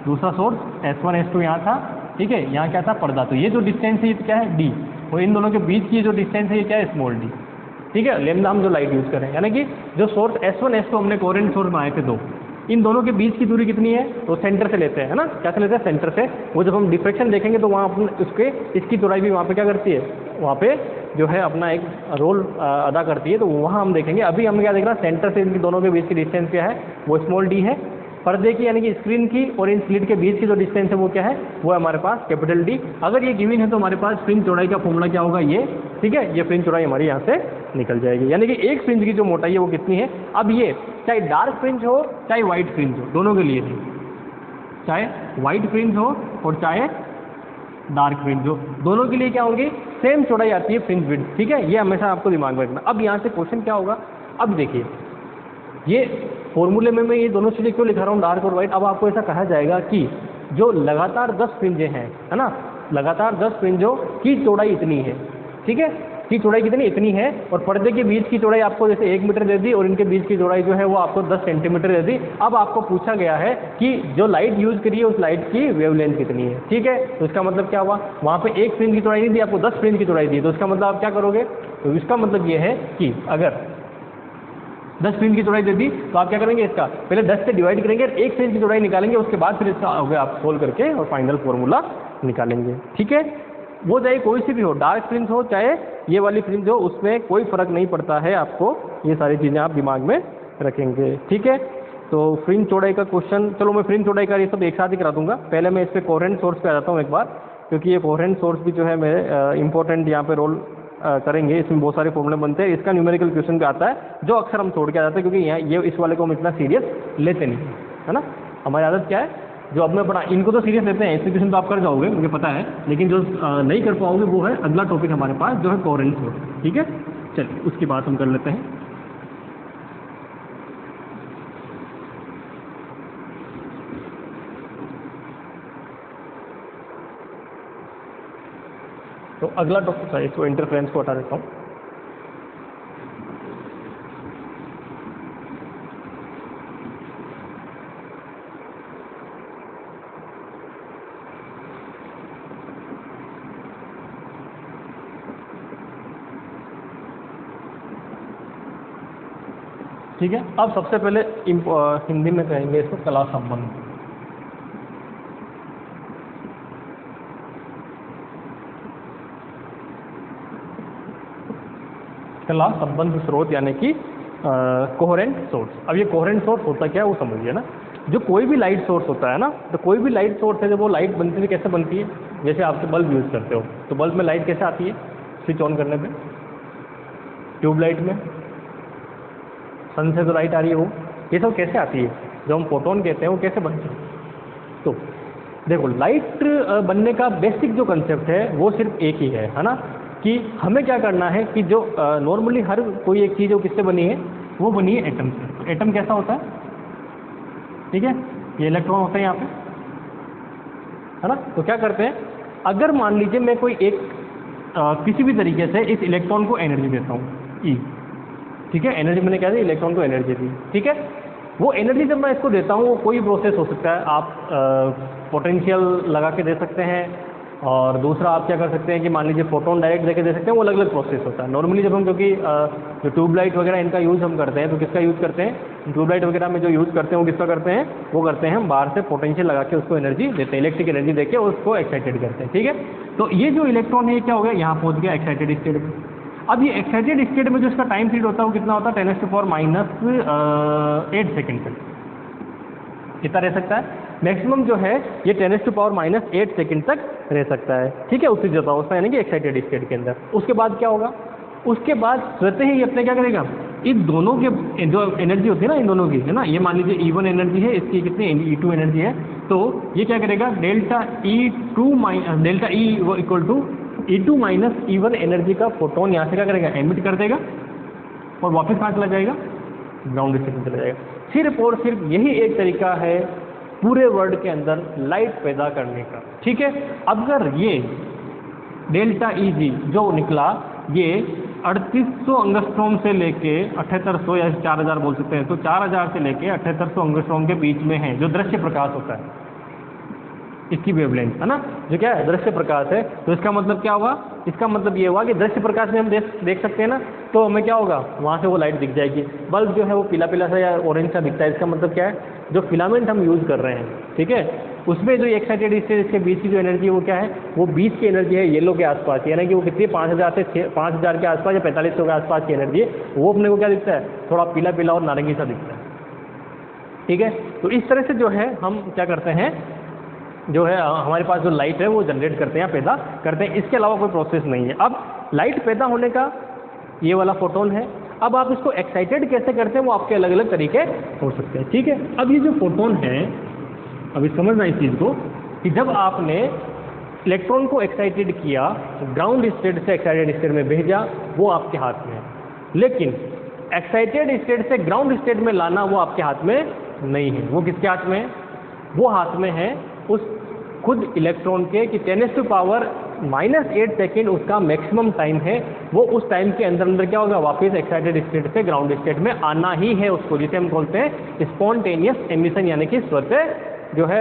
दूसरा सोर्स S1 S2 यहाँ था, ठीक है। यहाँ क्या था, पर्दा। तो ये जो डिस्टेंस है ये क्या है, D, और इन दोनों के बीच की जो डिस्टेंस है ये क्या है, स्मॉल d, ठीक है। लेमदा हम जो लाइट यूज़ करें, यानी कि जो सोर्स S1 S2 हमने कोहेरेंट सोर्स बनाए थे दो, इन दोनों के बीच की दूरी कितनी है, तो सेंटर से लेते हैं, है ना। क्या से लेते हैं, सेंटर से। वो जब हम डिफ्रेक्शन देखेंगे तो वहाँ अपन उसके इसकी चौड़ाई भी वहाँ पे क्या करती है, वहाँ पे जो है अपना एक रोल अदा करती है। तो वहाँ हम देखेंगे। अभी हम क्या देख रहे हैं, सेंटर से इनकी दोनों के बीच की डिस्टेंस क्या है, वो स्मॉल d है। पर्दे की यानी कि स्क्रीन की और इन स्लिट के बीच की जो डिस्टेंस है वो क्या है, वो है हमारे पास कैपिटल D। अगर ये गिवन है तो हमारे पास फ्रिंज चौड़ाई का फॉर्मूला क्या होगा, ये, ठीक है। ये फ्रिंज चौड़ाई हमारी यहाँ से निकल जाएगी, यानी कि एक फ्रिंज की जो मोटाई है वो कितनी है। अब ये चाहे डार्क फ्रिंज हो चाहे वाइट फ्रिंज हो, दोनों के लिए थी, चाहे वाइट फ्रिंज हो और चाहे डार्क फ्रिंज हो, दोनों के लिए क्या होगी, सेम चौड़ाई आती है फ्रिंज विड्थ, ठीक है। ये हमेशा आपको दिमाग में रखना। अब यहाँ से क्वेश्चन क्या होगा, अब देखिए ये फॉर्मूले में मैं ये दोनों चीज़ें क्यों लिखा रहा हूँ, डार्क और वाइट। अब आपको ऐसा कहा जाएगा कि जो लगातार 10 फ्रिंजें हैं, है ना, लगातार 10 फ्रिंजों की चौड़ाई इतनी है, ठीक है, की चौड़ाई कितनी, इतनी है। और पर्दे के बीच की चौड़ाई आपको जैसे 1 मीटर दे दी और इनके बीच की चौड़ाई जो है वो आपको 10 सेंटीमीटर दे दी। अब आपको पूछा गया है कि जो लाइट यूज़ करी है उस लाइट की वेवलेंथ कितनी है, ठीक है। तो इसका मतलब क्या हुआ, वहाँ पे एक फ्रिंज की चौड़ाई नहीं दी, आपको 10 फ्रिंज की चौड़ाई दी। तो इसका मतलब आप क्या करोगे, तो इसका मतलब ये है कि अगर 10 फ्रिंज की चौड़ाई दे दी तो आप क्या करेंगे, इसका पहले 10 से डिवाइड करेंगे और एक फ्रिंज की चौड़ाई निकालेंगे, उसके बाद फिर इसका आगे आप सोल्व करके और फाइनल फॉर्मूला निकालेंगे, ठीक है। वो चाहे कोई सी भी हो, डार्क फ्रिंज हो चाहे ये वाली फ्रिंज हो, उसमें कोई फर्क नहीं पड़ता है। आपको ये सारी चीज़ें आप दिमाग में रखेंगे, ठीक है। तो फ्रिंज चौड़ाई का क्वेश्चन, चलो मैं फ्रिंज चौड़ाई का ये सब एक साथ ही करा दूंगा। पहले मैं इस पर कोहेरेंट सोर्स पे आ जाता हूँ एक बार, क्योंकि ये कोहेरेंट सोर्स भी जो है मेरे इंपॉर्टेंट यहाँ पे रोल करेंगे। इसमें बहुत सारे फॉर्मूले बनते हैं। इसका न्यूमेरिकल क्वेश्चन भी आता है जो अक्सर हम छोड़ के आ जाते हैं, क्योंकि यहाँ ये इस वाले को हम इतना सीरियस लेते नहीं, है ना। हमारी आदत क्या है, जो अब मैं पढ़ा इनको तो सीरियस लेते हैं, एक्सप्लिकेशन तो आप कर जाओगे मुझे पता है, लेकिन जो नहीं कर पाओगे वो है अगला टॉपिक हमारे पास जो है कोहेरेंट सोर्स, ठीक है। चलिए उसकी बात हम कर लेते हैं। तो अगला टॉपिक है, इसको इंटरफेरेंस को हटा देता हूँ। ठीक है, अब सबसे पहले हिंदी में कहेंगे इसको कला संबंध। कला संबंध स्रोत यानी कि कोहेरेंट सोर्स। अब ये कोहेरेंट सोर्स होता क्या है वो समझिए ना। जो कोई भी लाइट सोर्स होता है ना, तो कोई भी लाइट सोर्स है, जब वो लाइट बनती है कैसे बनती है, जैसे आप बल्ब यूज़ करते हो तो बल्ब में लाइट कैसे आती है, स्विच ऑन करने पे, ट्यूबलाइट में सन से जो लाइट आ रही है वो, ये सब कैसे आती है, जो हम फोटोन कहते हैं वो कैसे बनते हैं। तो देखो लाइट बनने का बेसिक जो कंसेप्ट है वो सिर्फ एक ही है ना, कि हमें क्या करना है कि जो नॉर्मली हर कोई एक चीज़ जो किससे बनी है, वो बनी है एटम से। तो एटम कैसा होता है, ठीक है, ये इलेक्ट्रॉन होता है यहाँ पे, है ना। तो क्या करते हैं, अगर मान लीजिए मैं कोई एक किसी भी तरीके से इस इलेक्ट्रॉन को एनर्जी देता हूँ ई, ठीक है, एनर्जी मैंने क्या दी, इलेक्ट्रॉन को एनर्जी दी, ठीक है। वो एनर्जी जब मैं इसको देता हूँ वो कोई प्रोसेस हो सकता है, आप पोटेंशियल लगा के दे सकते हैं, और दूसरा आप क्या कर सकते हैं कि मान लीजिए फोटोन डायरेक्ट देके दे सकते हैं, वो अलग अलग प्रोसेस होता है। नॉर्मली जब हम, क्योंकि जो ट्यूबलाइट वगैरह इनका यूज़ हम करते हैं, तो किसका यूज़ करते हैं, ट्यूबलाइट वगैरह में जो यूज़ करते हैं वो किसका करते हैं, वो करते हैं हम बाहर से पोटेंशियल लगा के उसको एनर्जी देते हैं, इलेक्ट्रिक एनर्जी देके उसको एक्साइटेड करते हैं, ठीक है। तो ये जो इलेक्ट्रॉन है क्या हो गया, यहाँ पहुँच गया एक्साइटेड स्टेट में। अब ये एक्साइटेड स्टेट में जो इसका टाइम पीरियड होता है वो कितना होता है, 10⁻⁻8 सेकेंड तक कितना रह सकता है, मैक्सिमम जो है ये 10⁻⁻8 सेकेंड तक रह सकता है, ठीक है, उसी जगह उसमें यानी कि एक्साइटेड स्टेट के अंदर। उसके बाद क्या होगा, उसके बाद स्वतः ही अपने क्या करेगा, इन दोनों के जो एनर्जी होती है ना, इन दोनों की, है ना, ये मान लीजिए E1 एनर्जी है, इसकी कितनी E2 एनर्जी है, तो ये क्या करेगा, delta E equal to E2 माइनस E1 एनर्जी का फोटोन यहाँ से क्या करेगा, एमिट कर देगा और वापस कहाँ चला जाएगा, ग्राउंड स्टेट में चला जाएगा। सिर्फ और सिर्फ यही एक तरीका है पूरे वर्ल्ड के अंदर लाइट पैदा करने का। ठीक है, अगर ये डेल्टा EG जो निकला ये 3800 अंगस्ट्रॉम से लेके 7800 या 4000 बोल सकते हैं, तो 4000 से लेके 7800 अंगस्ट्रॉम के बीच में है जो दृश्य प्रकाश होता है, इसकी वेवलेंथ है ना, जो क्या है दृश्य प्रकाश है। तो इसका मतलब क्या हुआ, इसका मतलब ये हुआ कि दृश्य प्रकाश में हम देख सकते हैं ना, तो हमें क्या होगा, वहाँ से वो लाइट दिख जाएगी। बल्ब जो है वो पीला पीला सा या ऑरेंज सा दिखता है, इसका मतलब क्या है, जो फिलामेंट हम यूज़ कर रहे हैं, ठीक है, उसमें जो एक्साइटेड स्टेट इसके बीच की जो एनर्जी है वो क्या है, वो बीच की एनर्जी है येलो के आसपास, यानी कि वो कितनी 5000 से 5000 के आसपास या 4500 के आसपास की एनर्जी है, वो अपने को क्या दिखता है, थोड़ा पीला पीला और नारंगी सा दिखता है। ठीक है, तो इस तरह से जो है हम क्या करते हैं, जो है हमारे पास जो लाइट है वो जनरेट करते हैं, पैदा करते हैं, इसके अलावा कोई प्रोसेस नहीं है। अब लाइट पैदा होने का ये वाला फोटोन है, अब आप इसको एक्साइटेड कैसे करते हैं वो आपके अलग अलग तरीके हो सकते हैं। ठीक है, अब ये जो फोटोन है, अभी समझना इस चीज़ को कि जब आपने इलेक्ट्रॉन को एक्साइटेड किया, ग्राउंड स्टेट से एक्साइटेड स्टेट में भेजा, वो आपके हाथ में है, लेकिन एक्साइटेड स्टेट से ग्राउंड स्टेट में लाना वो आपके हाथ में नहीं है। वो किसके हाथ में है, वो हाथ में है उस खुद इलेक्ट्रॉन के कि 10⁻⁻8 सेकेंड उसका मैक्सिमम टाइम है, वो उस टाइम के अंदर अंदर क्या होगा, वापस एक्साइटेड स्टेट से ग्राउंड स्टेट में आना ही है उसको, जिसे हम बोलते हैं स्पॉन्टेनियस एमिशन, यानी कि स्वतः जो है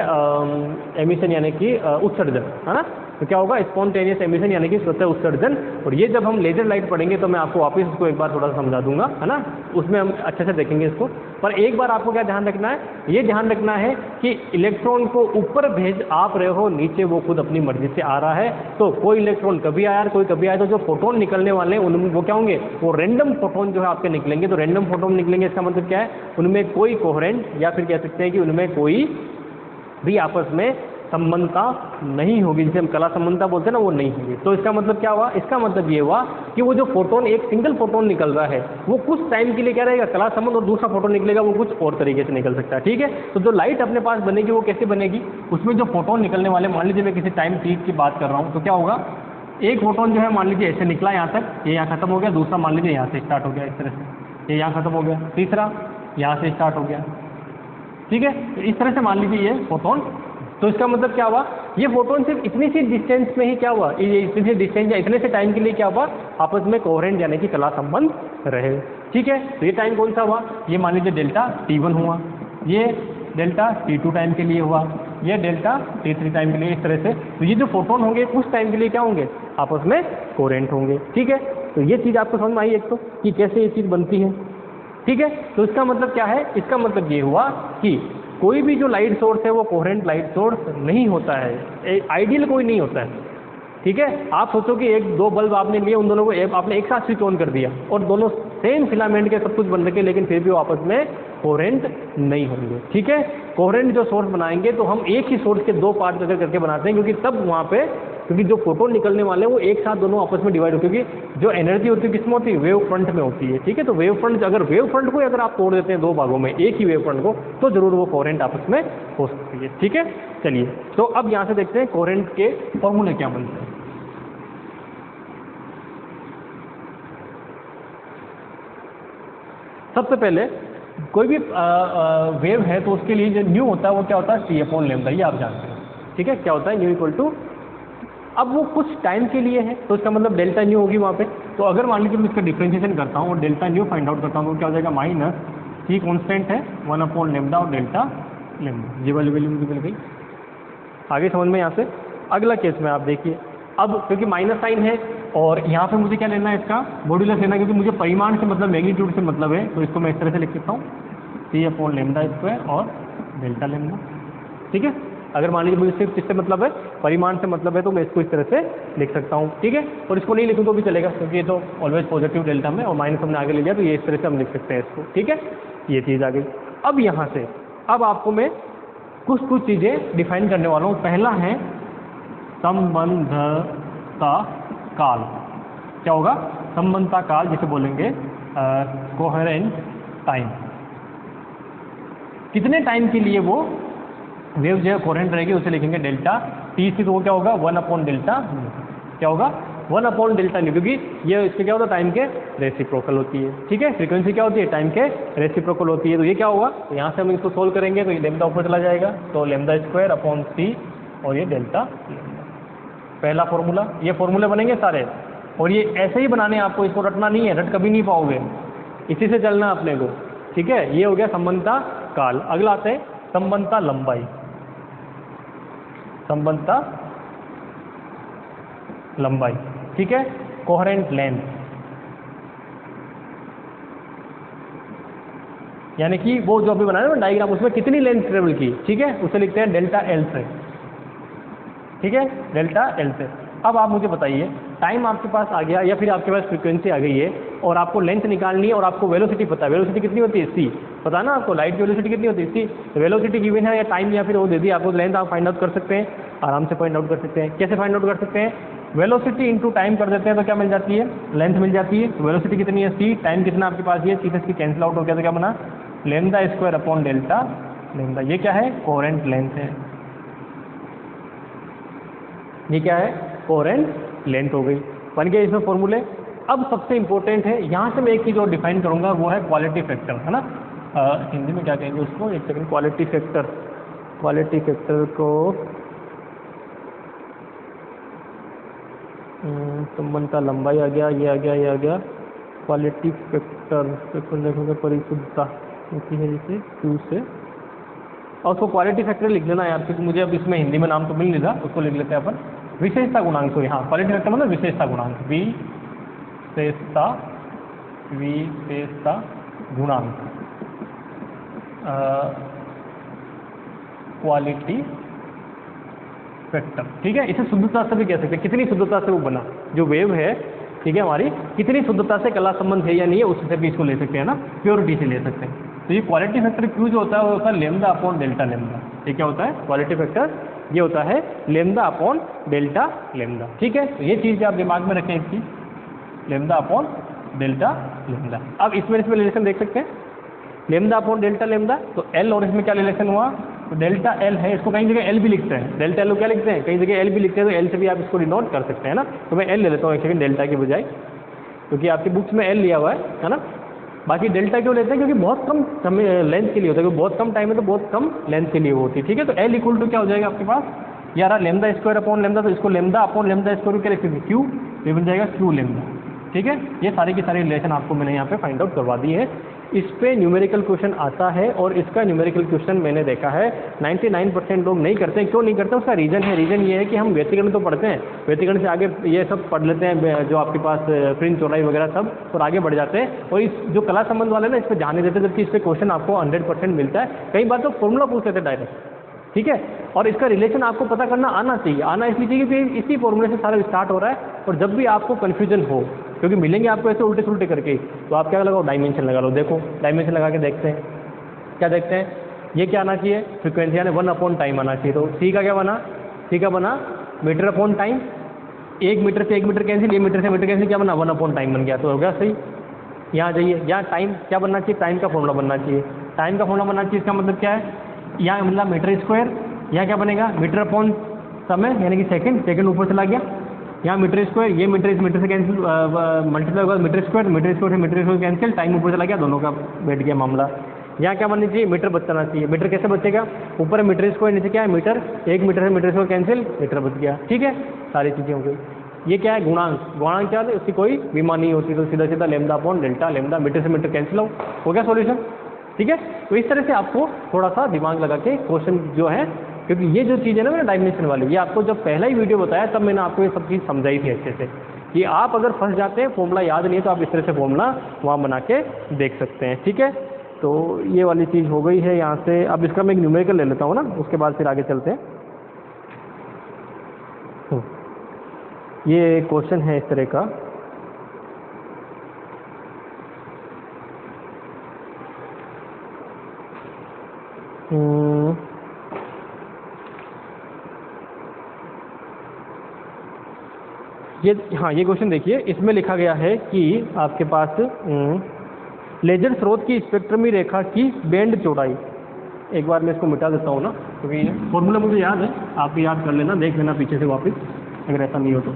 एमिशन यानी कि उत्सर्जन, है ना। तो क्या होगा, स्पॉन्टेनियस एमिशन यानी कि स्वतः उत्सर्जन। और ये जब हम लेजर लाइट पढ़ेंगे तो मैं आपको वापस इसको एक बार थोड़ा सा समझा दूंगा, है ना, उसमें हम अच्छे से देखेंगे इसको। पर एक बार आपको क्या ध्यान रखना है, ये ध्यान रखना है कि इलेक्ट्रॉन को ऊपर भेज आप रहे हो, नीचे वो खुद अपनी मर्जी से आ रहा है। तो कोई इलेक्ट्रॉन कभी आया, कोई कभी आया, तो जो फोटोन निकलने वाले हैं उनमें वो क्या होंगे, वो रैंडम फोटोन जो है आपके निकलेंगे। तो रैंडम फोटोन निकलेंगे, इसका मतलब क्या है, उनमें कोई कोहेरेंट या फिर कह सकते हैं कि उनमें कोई भी आपस में संबंधता नहीं होगी, जिसे हम कला संबंधता बोलते हैं ना, वो नहीं होगी। तो इसका मतलब क्या हुआ, इसका मतलब ये हुआ कि वो जो फोटोन, एक सिंगल फोटोन निकल रहा है, वो कुछ टाइम के लिए क्या रहेगा, कला संबंध, और दूसरा फोटोन निकलेगा वो कुछ और तरीके से निकल सकता है। ठीक है, तो जो लाइट अपने पास बनेगी वो कैसे बनेगी, उसमें जो फोटोन निकलने वाले, मान लीजिए मैं किसी टाइम t की बात कर रहा हूँ, तो क्या होगा, एक फोटोन जो है मान लीजिए ऐसे निकला यहाँ तक, ये यहाँ खत्म हो गया, दूसरा मान लीजिए यहाँ से स्टार्ट हो गया, इस तरह से ये यहाँ खत्म हो गया, तीसरा यहाँ से स्टार्ट हो गया। ठीक है, तो इस तरह से मान लीजिए ये फोटोन। तो इसका मतलब क्या हुआ, ये फोटोन सिर्फ इतनी सी डिस्टेंस में ही क्या हुआ, ये इतनी सी डिस्टेंस या इतने से टाइम के लिए क्या हुआ, आपस में कोहेरेंट यानी कि कला संबंध रहे। ठीक है, तो ये टाइम कौन सा हुआ, ये मान लीजिए डेल्टा T1 हुआ, ये डेल्टा T2 टाइम के लिए हुआ, ये डेल्टा T3 टाइम के लिए, इस तरह से। तो ये जो फोटोन होंगे कुछ टाइम के लिए क्या होंगे, आपस में कोहेरेंट होंगे। ठीक है, तो ये चीज़ आपको समझ में आई एक तो, कि कैसे ये चीज़ बनती है। ठीक है, तो इसका मतलब क्या है, इसका मतलब ये हुआ कि कोई भी जो लाइट सोर्स है वो कोहेरेंट लाइट सोर्स नहीं होता है, आइडियल कोई नहीं होता है। ठीक है, आप सोचो कि एक दो बल्ब आपने लिए, उन दोनों को आपने एक साथ स्विच ऑन कर दिया और दोनों सेम फिलामेंट के सब कुछ बन रखे, लेकिन फिर भी वो आपस में कोहेरेंट नहीं होंगे। ठीक है, कोहेरेंट जो सोर्स बनाएंगे तो हम एक ही सोर्स के दो पार्ट अगर करके बनाते हैं, क्योंकि तब वहाँ पे, क्योंकि जो फोटोन निकलने वाले हैं वो एक साथ दोनों आपस में डिवाइड होते हैं, क्योंकि जो एनर्जी होती है किसमें होती है, वेव फ्रंट में होती है। ठीक है, तो वेव फ्रंट, अगर वेव फ्रंट को अगर आप तोड़ देते हैं दो भागों में, एक ही वेव फ्रंट को, तो जरूर वो कोहेरेंट आपस में हो सकती है। ठीक है, चलिए तो अब यहाँ से देखते हैं कोहेरेंट के फॉर्मूले क्या बनते हैं। सबसे पहले कोई भी वेव है तो उसके लिए जो न्यू होता है वो क्या होता है, c/λ, ये आप जानते हैं। ठीक है, क्या होता है न्यू इक्वल टू, अब वो कुछ टाइम के लिए है तो इसका मतलब डेल्टा न्यू होगी वहाँ पे। तो अगर मान लीजिए मैं इसका डिफ्रेंशिएशन करता हूँ और डेल्टा न्यू फाइंड आउट करता हूँ तो क्या हो जाएगा, माइनस c कॉन्स्टेंट है 1/λ और डेल्टा λ, ये वाली वैल्यू मुझे मिल गई। आगे समझ में यहाँ से अगला केस में आप देखिए, अब क्योंकि माइनस साइन है और यहाँ पे मुझे क्या लेना है, इसका मॉड्यूलस लेना है, क्योंकि मुझे परिमाण से मतलब मैग्नीट्यूड से मतलब है, तो इसको मैं इस तरह से लिख सकता हूँ c/λ² और डेल्टा λ। ठीक है, अगर मान लीजिए मुझे सिर्फ किससे मतलब है, परिमाण से मतलब है, तो मैं इसको इस तरह से लिख सकता हूँ। ठीक है, और इसको नहीं लिखूँ तो भी चलेगा, क्योंकि ये तो ऑलवेज पॉजिटिव डेल्टा में, और माइनस हमने आगे ले लिया, तो ये इस तरह से हम लिख सकते हैं इसको। ठीक है, ये चीज़ आ गई। अब यहाँ से अब आपको मैं कुछ चीज़ें डिफाइन करने वाला हूँ। पहला है संबंधता काल। क्या होगा, संबंधता काल, जिसे बोलेंगे कोहेरेंट टाइम। कितने टाइम के लिए वो वेव जो है कोहेरेंट रहेगी उसे लिखेंगे डेल्टा T से, तो वो क्या होगा 1/Δ, क्या होगा 1/Δν, क्योंकि ये इसके क्या होता है, टाइम के रेसिप्रोकल होती है। ठीक है, फ्रीक्वेंसी क्या होती है, टाइम के रेसिप्रोकल होती है। तो ये क्या होगा, तो यहाँ से हम इसको सोल्व करेंगे तो ये लेमदा ऊपर चला जाएगा, तो λ² और ये डेल्टा पहला फॉर्मूला। ये फॉर्मूले बनेंगे सारे, और ये ऐसे ही बनाने, आपको इसको रटना नहीं है, रट कभी नहीं पाओगे, इसी से चलना अपने को। ठीक है, ये हो गया संबंधता काल। अगला आते हैं संबंधता लंबाई। संबंधता लंबाई, ठीक है, कोहेरेंट लेंथ, यानी कि वो जो अभी बनाया ना डायग्राम, उसमें कितनी लेंथ ट्रेवल की, ठीक है, उसे लिखते हैं डेल्टा एल से। ठीक है, डेल्टा एल से। अब आप मुझे बताइए, टाइम आपके पास आ गया या फिर आपके पास फ्रीक्वेंसी आ गई है, और आपको लेंथ निकालनी है, और आपको वेलोसिटी पता है। वेलोसिटी कितनी होती है, सी, पता है ना आपको, लाइट की वेलोसिटी कितनी होती है, सी। तो वेलोसिटी गिवन है या टाइम या फिर वो दे दी आपको, लेंथ आप फाइंड आउट कर सकते हैं, आराम से फाइंड आउट कर सकते हैं। कैसे फाइंड आउट कर सकते हैं, वेलोसिटी इंटू टाइम कर देते हैं तो क्या मिल जाती है, लेंथ मिल जाती है। वेलोसिटी कितनी है, सी, टाइम कितना आपके पास है, सीधे इसकी कैंसिल आउट हो गया, तो क्या बना, λ²/Δ। ये क्या है, कोहेरेंट लेंथ है। ये क्या है, कोहेरेंट लेंथ हो गई, बन गया इसमें फॉर्मूले। अब सबसे इंपॉर्टेंट है, यहाँ से मैं एक चीज़ और डिफाइन करूँगा, वो है क्वालिटी फैक्टर, है ना। हिंदी में क्या कहेंगे उसको, एक second, quality factor. Quality factor को संबंधता लंबाई आ गया, ये आ गया, ये आ गया। क्वालिटी फैक्टर देखोगे परिशुद्धता होती है जिसे Q से, और उसको क्वालिटी फैक्टर लिख लेना यार, क्योंकि मुझे अब इसमें हिंदी में नाम तो मिल नहीं रहा, उसको लिख लेते हैं अपन विशेषता गुणांक। तो यहाँ क्वालिटी फैक्टर मतलब विशेषता गुणांक, विशेषता गुणांक, क्वालिटी फैक्टर। ठीक है, इसे शुद्धता से भी कह सकते हैं, कितनी शुद्धता से वो बना जो वेव है, ठीक है, हमारी कितनी शुद्धता से कला संबंध है या नहीं है, उससे भी इसको ले सकते हैं ना, प्योरिटी से ले सकते हैं। तो ये क्वालिटी फैक्टर Q जो होता है वो होता है λ/Δ। ये क्या होता है, क्वालिटी फैक्टर ये होता है λ/Δ। ठीक है, तो ये चीज़ आप दिमाग में रखें इसकी, λ/Δ। अब इसमें रिलेशन देख सकते हैं, λ/Δ, तो L और इसमें क्या रिलेशन हुआ, तो डेल्टा एल है, इसको कई जगह एल भी लिखते हैं, डेल्टा एल को क्या लिखते हैं, कई जगह एल भी लिखते हैं, तो एल से भी आप इसको डिनोट कर सकते हैं ना। तो मैं एल ले लेता हूँ एक सेकंड, डेल्टा के बजाय, क्योंकि आपकी बुक्स में एल लिया हुआ है ना। बाकी डेल्टा क्यों लेते हैं, क्योंकि बहुत कम समय लेंथ के लिए होता है, क्योंकि बहुत कम टाइम है तो बहुत कम लेंथ के लिए होती है। ठीक है, तो एल इक्वल टू क्या हो जाएगा आपके पास, यार λ²/λ, तो इसको λ/λ² क्या लिखेंगे, Q, ये बन जाएगा Q λ। ठीक है, ये सारी की सारी रिलेशन आपको मैंने यहाँ पे फाइंड आउट करवा दी है। इस पे न्यूमेरिकल क्वेश्चन आता है, और इसका न्यूमेरिकल क्वेश्चन मैंने देखा है 99% लोग नहीं करते हैं। क्यों नहीं करते, उसका रीज़न है, रीज़न ये है कि हम व्यतिकरण तो पढ़ते हैं, व्यतिकरण से आगे ये सब पढ़ लेते हैं, जो आपके पास फ्रिंज चौड़ाई वगैरह सब, और आगे बढ़ जाते हैं, और इस जो कला संबंध वाले ना इस पर जाने देते हैं, जबकि इस पर क्वेश्चन आपको 100% मिलता है। कई बार तो फॉर्मूला पूछ लेते हैं डायरेक्ट। ठीक है, और इसका रिलेशन आपको पता करना आना चाहिए, आना इसलिए चाहिए क्योंकि इसी फॉर्मूले से सारा स्टार्ट हो रहा है। और जब भी आपको कन्फ्यूजन हो, क्योंकि मिलेंगे आपको ऐसे उल्टे सुल्टे करके, तो आप क्या लगाओ, डायमेंशन लगा लो। देखो डायमेंशन लगा के देखते हैं, क्या देखते हैं, ये क्या आना चाहिए, फ्रीक्वेंसी यानी 1/टाइम आना चाहिए। तो सी का क्या बना, सी का बना मीटर/टाइम, 1 मीटर से 1 मीटर कैंसिल, ये मीटर से मीटर कैंसिल, क्या बना 1/टाइम बन गया। तो हो गया सही। यहाँ जाइए, यहाँ टाइम क्या बनना चाहिए, टाइम का फॉर्मूला बनना चाहिए, टाइम का फॉर्मूला बनना चाहिए। इसका मतलब क्या है, यहाँ मतलब मीटर², यहाँ क्या बनेगा मीटर/समय, यानी कि सेकंड, सेकंड ऊपर चला गया, यहाँ मीटर², ये मीटर इस मीटर से कैंसिल, मल्टीप्लाई होगा मीटर², मीटर² से मीटर² कैंसिल, टाइम ऊपर चला गया, दोनों का बैठ गया मामला। यहाँ क्या बननी चाहिए, मीटर बचना चाहिए। मीटर कैसे बचेगा, ऊपर है मीटर², नीचे क्या है मीटर, 1 मीटर से मीटर² कैंसिल, मीटर बच गया। ठीक है, सारी चीज़ें हो गई। ये क्या है, गुणांक, गुणांक क्या है, उसकी कोई बीमा नहीं होती, तो सीधा सीधा λ/Δ, मीटर से मीटर कैंसिल हो गया सॉल्यूशन। ठीक है, तो इस तरह से आपको थोड़ा सा दिमाग लगा के क्वेश्चन जो है, क्योंकि ये जो चीज़ है ना मैंने डायमेंशन वाली, ये आपको जब पहला ही वीडियो बताया तब मैंने आपको ये सब चीज़ समझाई थी अच्छे से, कि आप अगर फंस जाते हैं, फॉर्मूला याद नहीं है, तो आप इस तरह से फॉर्मूला वहाँ बना के देख सकते हैं। ठीक है, तो ये वाली चीज़ हो गई है यहाँ से। अब इसका मैं एक न्यूमेरिकल ले लेता हूँ ना, उसके बाद फिर आगे चलते हैं। ये क्वेश्चन है इस तरह का, ये, हाँ ये क्वेश्चन देखिए, इसमें लिखा गया है कि आपके पास लेजर स्रोत की स्पेक्ट्रमी रेखा की बैंड चौड़ाई, एक बार मैं इसको मिटा देता हूँ ना, क्योंकि फॉर्मूला मुझे याद है, आप भी याद कर लेना, देख लेना पीछे से वापस, अगर ऐसा नहीं हो तो।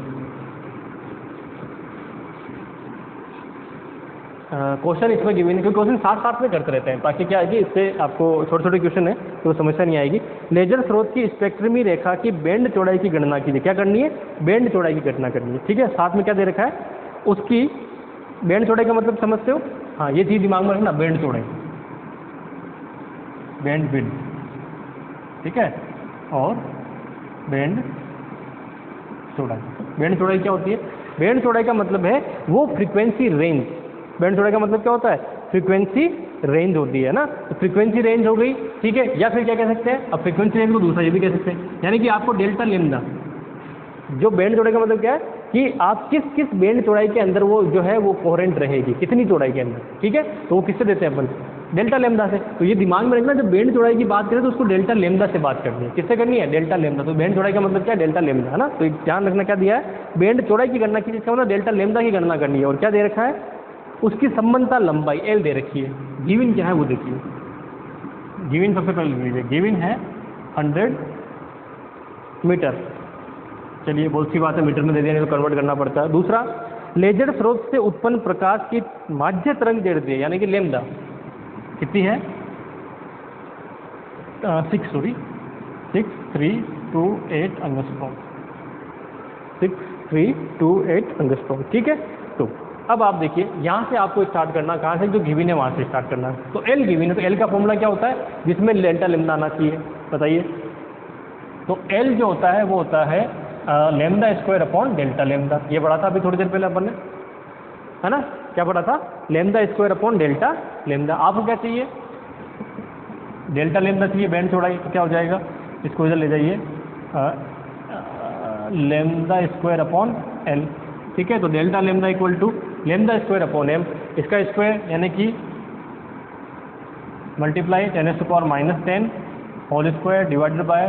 क्वेश्चन इसमें गिवन है, क्योंकि क्वेश्चन साथ साथ में करते रहते हैं, ताकि क्या है कि इससे आपको छोटे छोटे क्वेश्चन है तो समस्या नहीं आएगी। लेजर स्रोत की स्पेक्ट्रमी रेखा की बैंड चौड़ाई की गणना कीजिए। क्या करनी है? बैंड चौड़ाई की गणना करनी है। ठीक है, साथ में क्या दे रखा है उसकी बैंड चौड़ाई का मतलब समझते हो? हाँ, ये चीज़ दिमाग में रखना, बैंड चौड़ाई, बैंड विड्थ, ठीक है, और बैंड चौड़ाई। बैंड चौड़ाई क्या होती है? बैंड चौड़ाई का मतलब है वो फ्रीक्वेंसी रेंज। बैंड चौड़ाई का मतलब क्या होता है? फ्रीक्वेंसी रेंज होती है ना, तो फ्रीक्वेंसी रेंज हो गई, ठीक है। या फिर क्या कह सकते हैं, अब फ्रीक्वेंसी रेंज को दूसरा ये भी कह सकते हैं, यानी कि आपको डेल्टा लेम्डा, जो बैंड चौड़ाई का मतलब क्या है कि आप किस किस बैंड चौड़ाई के अंदर वो जो है वो कोहेरेंट रहेगी, कितनी चौड़ाई के अंदर, ठीक है। तो वो किससे देते हैं अपन? डेल्टा लेम्डा से। तो ये दिमाग में रखना, जब बैंड चौड़ाई की बात करें तो उसको डेल्टा लेम्डा से बात करनी है। किससे करनी है? Delta lambda. तो बैंड चौड़ाई का मतलब क्या है? डेल्टा लेम्डा, है ना। तो ध्यान रखना क्या दिया है, बैंड चौड़ाई की गणना की, जिसका मतलब डेल्टा लेम्डा की गणना करनी है। और क्या दे रखा है? उसकी संबंधता लंबाई एल दे रखी है। गिवन क्या है वो देखिए, गिवन सबसे पहले लीजिए, गिवन है 100 मीटर। चलिए, बहुत सी बात है, मीटर में दे दिया नहीं तो कन्वर्ट करना पड़ता है। दूसरा, लेजर स्रोत से उत्पन्न प्रकाश की माध्य तरंग दे दी है, यानी कि लेम्डा कितनी है? 6328 एंगस्ट्रॉम, 6328 एंगस्ट्रॉम, ठीक है। तो अब आप देखिए, यहाँ से आपको स्टार्ट करना, कहाँ से? जो गिवन है वहाँ से स्टार्ट करना है। तो एल गिवन है, तो एल का फॉर्मूला क्या होता है जिसमें डेल्टा लेम्डा आना चाहिए, बताइए। तो एल जो होता है वो होता है lambda square upon delta lambda. ये पढ़ा था अभी थोड़ी देर पहले अपन ने, है ना। क्या पढ़ा था? Lambda square upon delta lambda. आपको क्या चाहिए? डेल्टा लेम्डा चाहिए, बैंड चौड़ाई। तो क्या हो जाएगा, इसको इधर ले जाइए, लेम्डा स्क्वायर अपॉन एल, ठीक है। तो delta lambda equal to lambda square upon M, इसका स्क्वायर यानी कि multiply 10⁻⁻10 whole square divided by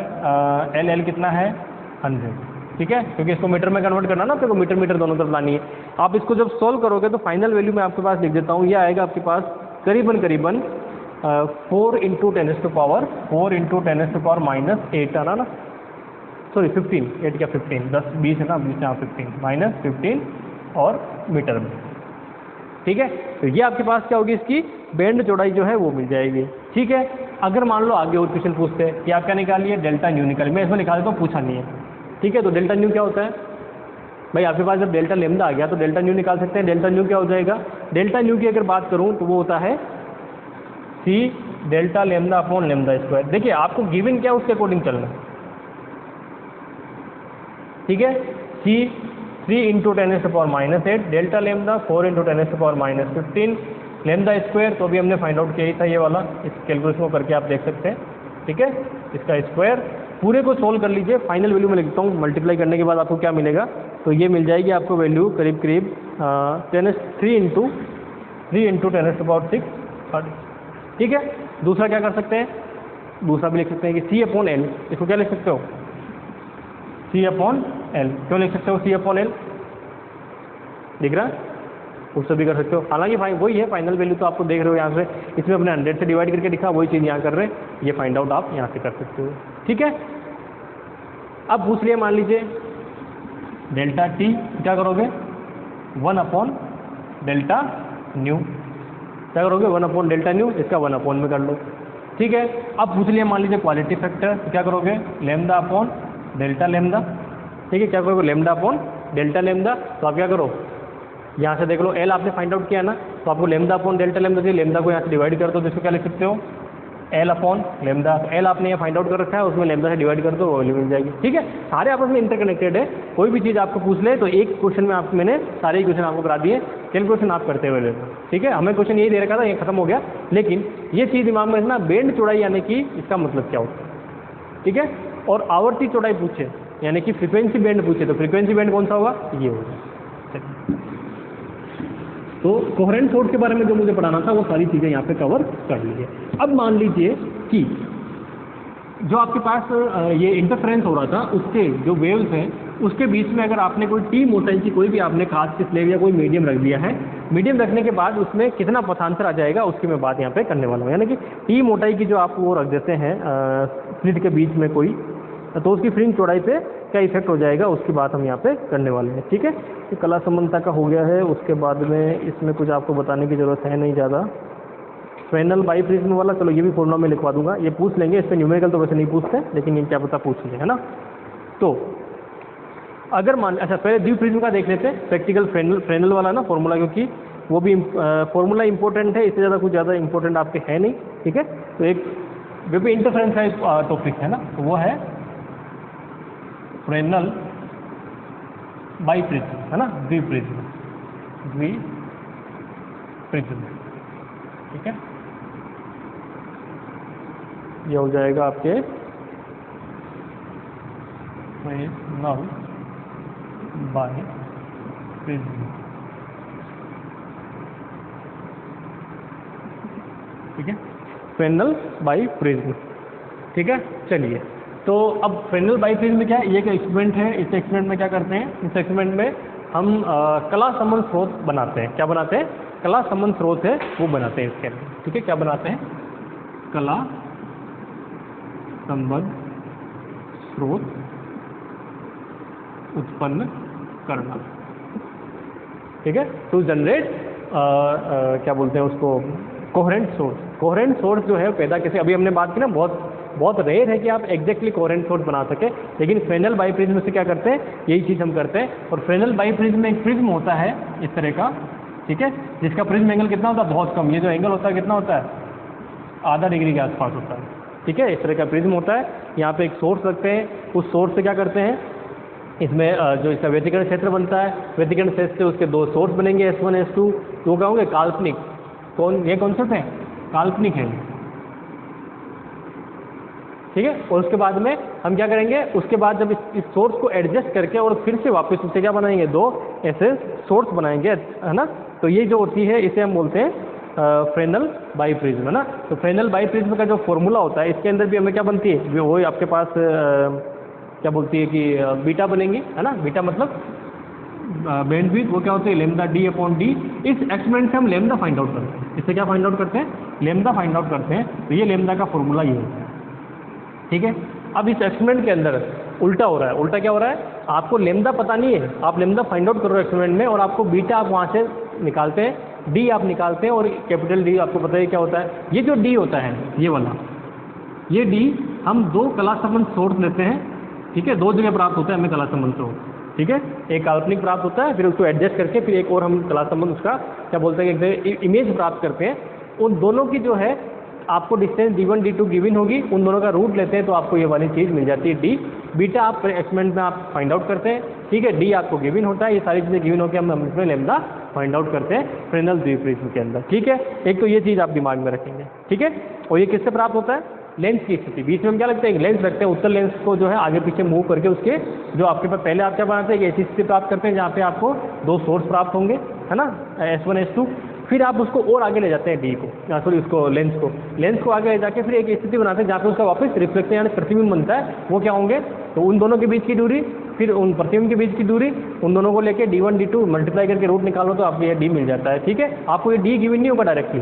L कितना है? 100, ठीक है। क्योंकि इसको मीटर में कन्वर्ट करना ना, तो मीटर मीटर दोनों तरफ लानी है। आप इसको जब सोल्व करोगे तो फाइनल वैल्यू मैं आपके पास लिख देता हूँ, ये आएगा आपके पास करीबन 4 × 10⁻⁻8 आना ना, सॉरी 15, 8 क्या 15, 10 20 है ना, 20 यहाँ 15 -15 और मीटर में, ठीक है। तो ये आपके पास क्या होगी, इसकी बैंड चौड़ाई जो है वो मिल जाएगी, ठीक है। अगर मान लो आगे और क्वेश्चन पूछते हैं कि आप क्या निकालिए, डेल्टा न्यू निकालिए। मैं इसमें निकाल देता हूँ, पूछा नहीं है, ठीक है। तो डेल्टा न्यू क्या होता है भाई? आपके पास जब डेल्टा लेम्डा आ गया तो डेल्टा न्यू निकाल सकते हैं। डेल्टा न्यू क्या हो जाएगा? डेल्टा न्यू की अगर बात करूँ तो वो होता है C delta lambda upon lambda square. देखिए, आपको गिवन क्या है उसके अकॉर्डिंग चलना, ठीक है। सी 3 × 10⁻⁻8 डेल्टा लेम्डा 4 × 10⁻⁻15 लेम्डा स्क्वायर। तो अभी हमने फाइंड आउट किया ही था ये वाला, इस कैलकुलेशन को करके आप देख सकते हैं, ठीक है। इसका स्क्वायर पूरे को सोल्व कर लीजिए, फाइनल वैल्यू में लिखता हूँ। मल्टीप्लाई करने के बाद आपको क्या मिलेगा, तो ये मिल जाएगी आपको वैल्यू करीब 3 × 10⁻6, ठीक है। दूसरा क्या कर सकते हैं, दूसरा भी लिख सकते हैं कि सी अपॉन एल, इसको क्या लिख सकते हो? सी अपॉन एल। क्यों लिख सकते हो सी अपॉन एल? दिख रहा है? उससे भी कर सकते हो। हालांकि भाई वही है फाइनल वैल्यू, तो आपको देख रहे हो यहाँ से, इसमें अपने 100 से डिवाइड करके दिखा, वही चीज़ यहाँ कर रहे हैं, ये फाइंड आउट आप यहाँ से कर सकते हो, ठीक है। अब पूछ लिया, मान लीजिए डेल्टा टी, क्या करोगे? 1 अपॉन डेल्टा न्यू। क्या करोगे? 1 अपॉन डेल्टा न्यू, इसका 1 अपॉन में कर लो, ठीक है। अब पूछ लिया मान लीजिए क्वालिटी फैक्टर, तो क्या करोगे? लेम्डा अपॉन डेल्टा लेम्डा, ठीक है। क्या करोगे? Lambda upon delta lambda. तो आप क्या करो, यहाँ से देख लो, एल आपने फाइंड आउट किया ना, तो आपको लेम्डा अपॉन डेल्टा लेम्डा चाहिए। लेम्डा को यहाँ से डिवाइड कर दो, तो इसको क्या लिख सकते हो? L upon lambda. तो एल आपने यहाँ फाइंड आउट कर रखा है, उसमें लेम्डा से डिवाइड कर दो, वो वैल्यू मिल जाएगी, ठीक है। सारे आपस में इंटरकनेक्टेड है, कोई भी चीज़ आपको पूछ ले तो एक क्वेश्चन में आप मैंने सारे ही क्वेश्चन आपको करा दिए, कैलकुलेशन आप करते हुए ले, ठीक है। हमें क्वेश्चन यही दे रखा था, ये खत्म हो गया। लेकिन ये चीज़ दिमाग में रखना, बैंड चौड़ाई यानी कि इसका मतलब क्या होता है, ठीक है। और आवर्ती चौड़ाई पूछे यानी कि फ्रीक्वेंसी बैंड पूछे, तो फ्रीक्वेंसी बैंड कौन सा होगा? ये होगा। तो कोहेरेंट सोर्स के बारे में जो मुझे पढ़ाना था वो सारी चीज़ें यहाँ पे कवर कर लीजिए। अब मान लीजिए कि जो आपके पास ये इंटरफेरेंस हो रहा था, उसके जो वेव्स हैं उसके बीच में अगर आपने कोई टी मोटाई की कोई भी आपने खास की स्लेब या कोई मीडियम रख दिया है, मीडियम रखने के बाद उसमें कितना पथांतर आ जाएगा उसकी मैं बात यहाँ पे करने वाला हूँ। यानी कि टी मोटाई की जो आप वो रख देते हैं स्लिट के बीच में कोई तो उसकी फ्रिंज चौड़ाई पे क्या इफेक्ट हो जाएगा उसकी बात हम यहाँ पे करने वाले हैं। ठीक है, तो कला समानता का हो गया है। उसके बाद में इसमें कुछ आपको बताने की ज़रूरत है नहीं ज़्यादा। फ्रेनल बाई प्रिज्म वाला चलो ये भी फॉर्मूला में लिखवा दूंगा, ये पूछ लेंगे, इस पर न्यूमेरिकल तो वैसे नहीं पूछते लेकिन ये क्या पता पूछ लेंगे, है ना। तो अगर मान, अच्छा पहले द्विप्रिज्म का देख लेते हैं, प्रैक्टिकल फ्रेनल वाला ना फॉर्मूला, क्योंकि वो भी फॉर्मूला इंपॉर्टेंट है, इससे ज़्यादा कुछ ज़्यादा इंपॉर्टेंट आपके है नहीं। ठीक है, तो एक वे भी इंटरफेरेंस का टॉपिक है ना, तो वो है फ्रेनल बाई प्रिज्म, है ना, द्विप्रिज्म। ठीक है, ये हो जाएगा आपके फ्रेनल बाई प्रिज्म। ठीक है, फ्रेनल बाई प्रिज्म। ठीक है, चलिए, तो अब फ्रेनल बाई प्रिज्म क्या है, ये एक एक्सपेरिमेंट है। इस एक्सपेरिमेंट में क्या करते हैं, इस एक्सपेरिमेंट में हम कला संबंध स्रोत बनाते हैं। क्या बनाते हैं, कला संबंध स्रोत है वो बनाते हैं इसके अंदर। ठीक है, क्या बनाते हैं, कला संबंध स्रोत उत्पन्न करना। ठीक है, टू जनरेट क्या बोलते हैं उसको, कोहेरेंट सोर्स। कोहेरेंट सोर्स जो है पैदा कैसे, अभी हमने बात की ना, बहुत रेयर है कि आप एग्जैक्टली कोहेरेंट सोर्स बना सके, लेकिन फ्रेनल बाई प्रिज्म से क्या करते हैं, यही चीज़ हम करते हैं। और फ्रेनल बाई प्रिज्म में एक प्रिज्म होता है इस तरह का, ठीक है, जिसका प्रिज्म एंगल कितना होता है, बहुत कम। ये जो एंगल होता है कितना होता है, आधा डिग्री के आसपास होता है। ठीक है, इस तरह का प्रिज्म होता है। यहाँ पे एक सोर्स रखते हैं, उस सोर्स से क्या करते हैं, इसमें जो इसका व्यतिकरण क्षेत्र बनता है, व्यतिकरण क्षेत्र से उसके दो सोर्स बनेंगे S1 S2, तो क्या होंगे, काल्पनिक। कौन, ये कॉन्सेप्ट है, काल्पनिक है। ठीक है, और उसके बाद में हम क्या करेंगे, उसके बाद जब इस सोर्स को एडजस्ट करके और फिर से वापस उससे क्या बनाएंगे, दो ऐसे सोर्स बनाएंगे, है ना। तो ये जो होती है इसे हम बोलते हैं फ्रेनल बाई प्रिज्म, है ना। तो फ्रेनल बाई प्रिज्म का जो फॉर्मूला होता है, इसके अंदर भी हमें क्या बनती है, वो आपके पास क्या बोलती है कि बीटा बनेंगी, है ना। बीटा मतलब बैंडविड्थ, वो क्या होती है, लैम्डा डी अपॉन डी। इस एक्सपेरिमेंट से हम लैम्डा फाइंड आउट करते हैं। इससे क्या फाइंड आउट करते हैं, लैम्डा फाइंड आउट करते हैं। तो ये लैम्डा का फॉर्मूला ये होता है। ठीक है, अब इस एक्सपेरिमेंट के अंदर उल्टा हो रहा है। उल्टा क्या हो रहा है, आपको लैम्डा पता नहीं है, आप लैम्डा फाइंड आउट करो एक्सपेरिमेंट में, और आपको बीटा आप वहाँ से निकालते हैं, डी आप निकालते हैं, और कैपिटल डी आपको पता है क्या होता है। ये जो डी होता है, ये वाला, ये डी हम दो कला संबंध सोर्स लेते हैं। ठीक है, दो जगह प्राप्त होता है हमें कला संबंध सोर्स। ठीक है, एक काल्पनिक प्राप्त होता है, फिर उसको एडजस्ट करके फिर एक और हम कला संबंध उसका क्या बोलते हैं, एक इमेज प्राप्त करते हैं। उन दोनों की जो है आपको डिस्टेंस d1 d2 गिवन होगी, उन दोनों का रूट लेते हैं तो आपको ये वाली चीज़ मिल जाती है डी। बीटा आप एक्सपेरिमेंट में आप फाइंड आउट करते हैं। ठीक है, डी आपको गिवन होता है, ये सारी चीज़ें गिवन होकर हम इसमें लैम्डा फाइंड आउट करते हैं फ्रेनल द्विप्रिज्म के अंदर। ठीक है, एक तो ये चीज़ आप दिमाग में रखेंगे। ठीक है, और ये किससे प्राप्त होता है, लेंस की स्थिति। बीच में हम क्या लगते हैं, लेंस रखते हैं, उत्तर लेंस को जो है आगे पीछे मूव करके उसके जो आपके पास पहले आप क्या बनाते हैं, एक ऐसी स्थिति प्राप्त करते हैं जहाँ पे आपको दो सोर्स प्राप्त होंगे, है ना, S1 S2। फिर आप उसको और आगे ले जाते हैं डी को, सॉरी उसको लेंस को आगे ले जाके फिर एक स्थिति बनाते हैं जहाँ पे उसका वापस रिफ्लेक्शन यानी प्रतिबिंब बनता है। वो क्या होंगे, तो उन दोनों के बीच की दूरी, फिर उन प्रतिबिंब के बीच की दूरी, उन दोनों को लेके d1 d2 मल्टीप्लाई करके रूट निकालो तो आपको ये डी मिल जाता है। ठीक है, आपको ये डी गिवन नहीं होगा डायरेक्टली।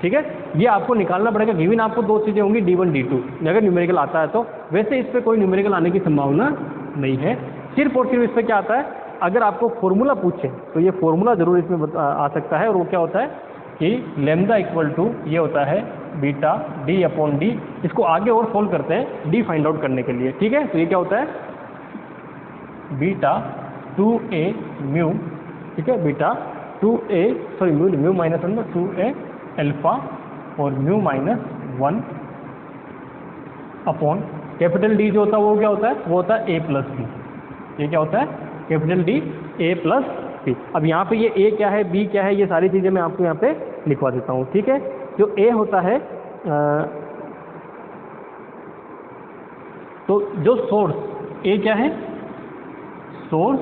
ठीक है, ये आपको निकालना पड़ेगा। गिवन आपको दो चीज़ें होंगी, d1 d2, अगर न्यूमेरिकल आता है तो। वैसे इस पर कोई न्यूमेरिकल आने की संभावना नहीं है। सिर्फ और सिर्फ इस पर क्या आता है, अगर आपको फॉर्मूला पूछे तो ये फॉर्मूला जरूर इसमें आ सकता है, और वो क्या होता है कि लैम्डा इक्वल टू ये होता है बीटा डी अपॉन डी। इसको आगे और सोल्व करते हैं डी फाइंड आउट करने के लिए। ठीक है, तो ये क्या होता है, बीटा 2a म्यू। ठीक है, beta 2a sorry mu minus 1 2a alpha और mu minus 1 upon capital D जो होता है वो क्या होता है, वो होता है a प्लस बी। ये क्या होता है, capital D a plus B. अब यहाँ पे ये a क्या है, b क्या है, ये सारी चीज़ें मैं आपको यहाँ पे लिखवा देता हूँ। ठीक है, जो a होता है तो जो सोर्स a क्या है, सोर्स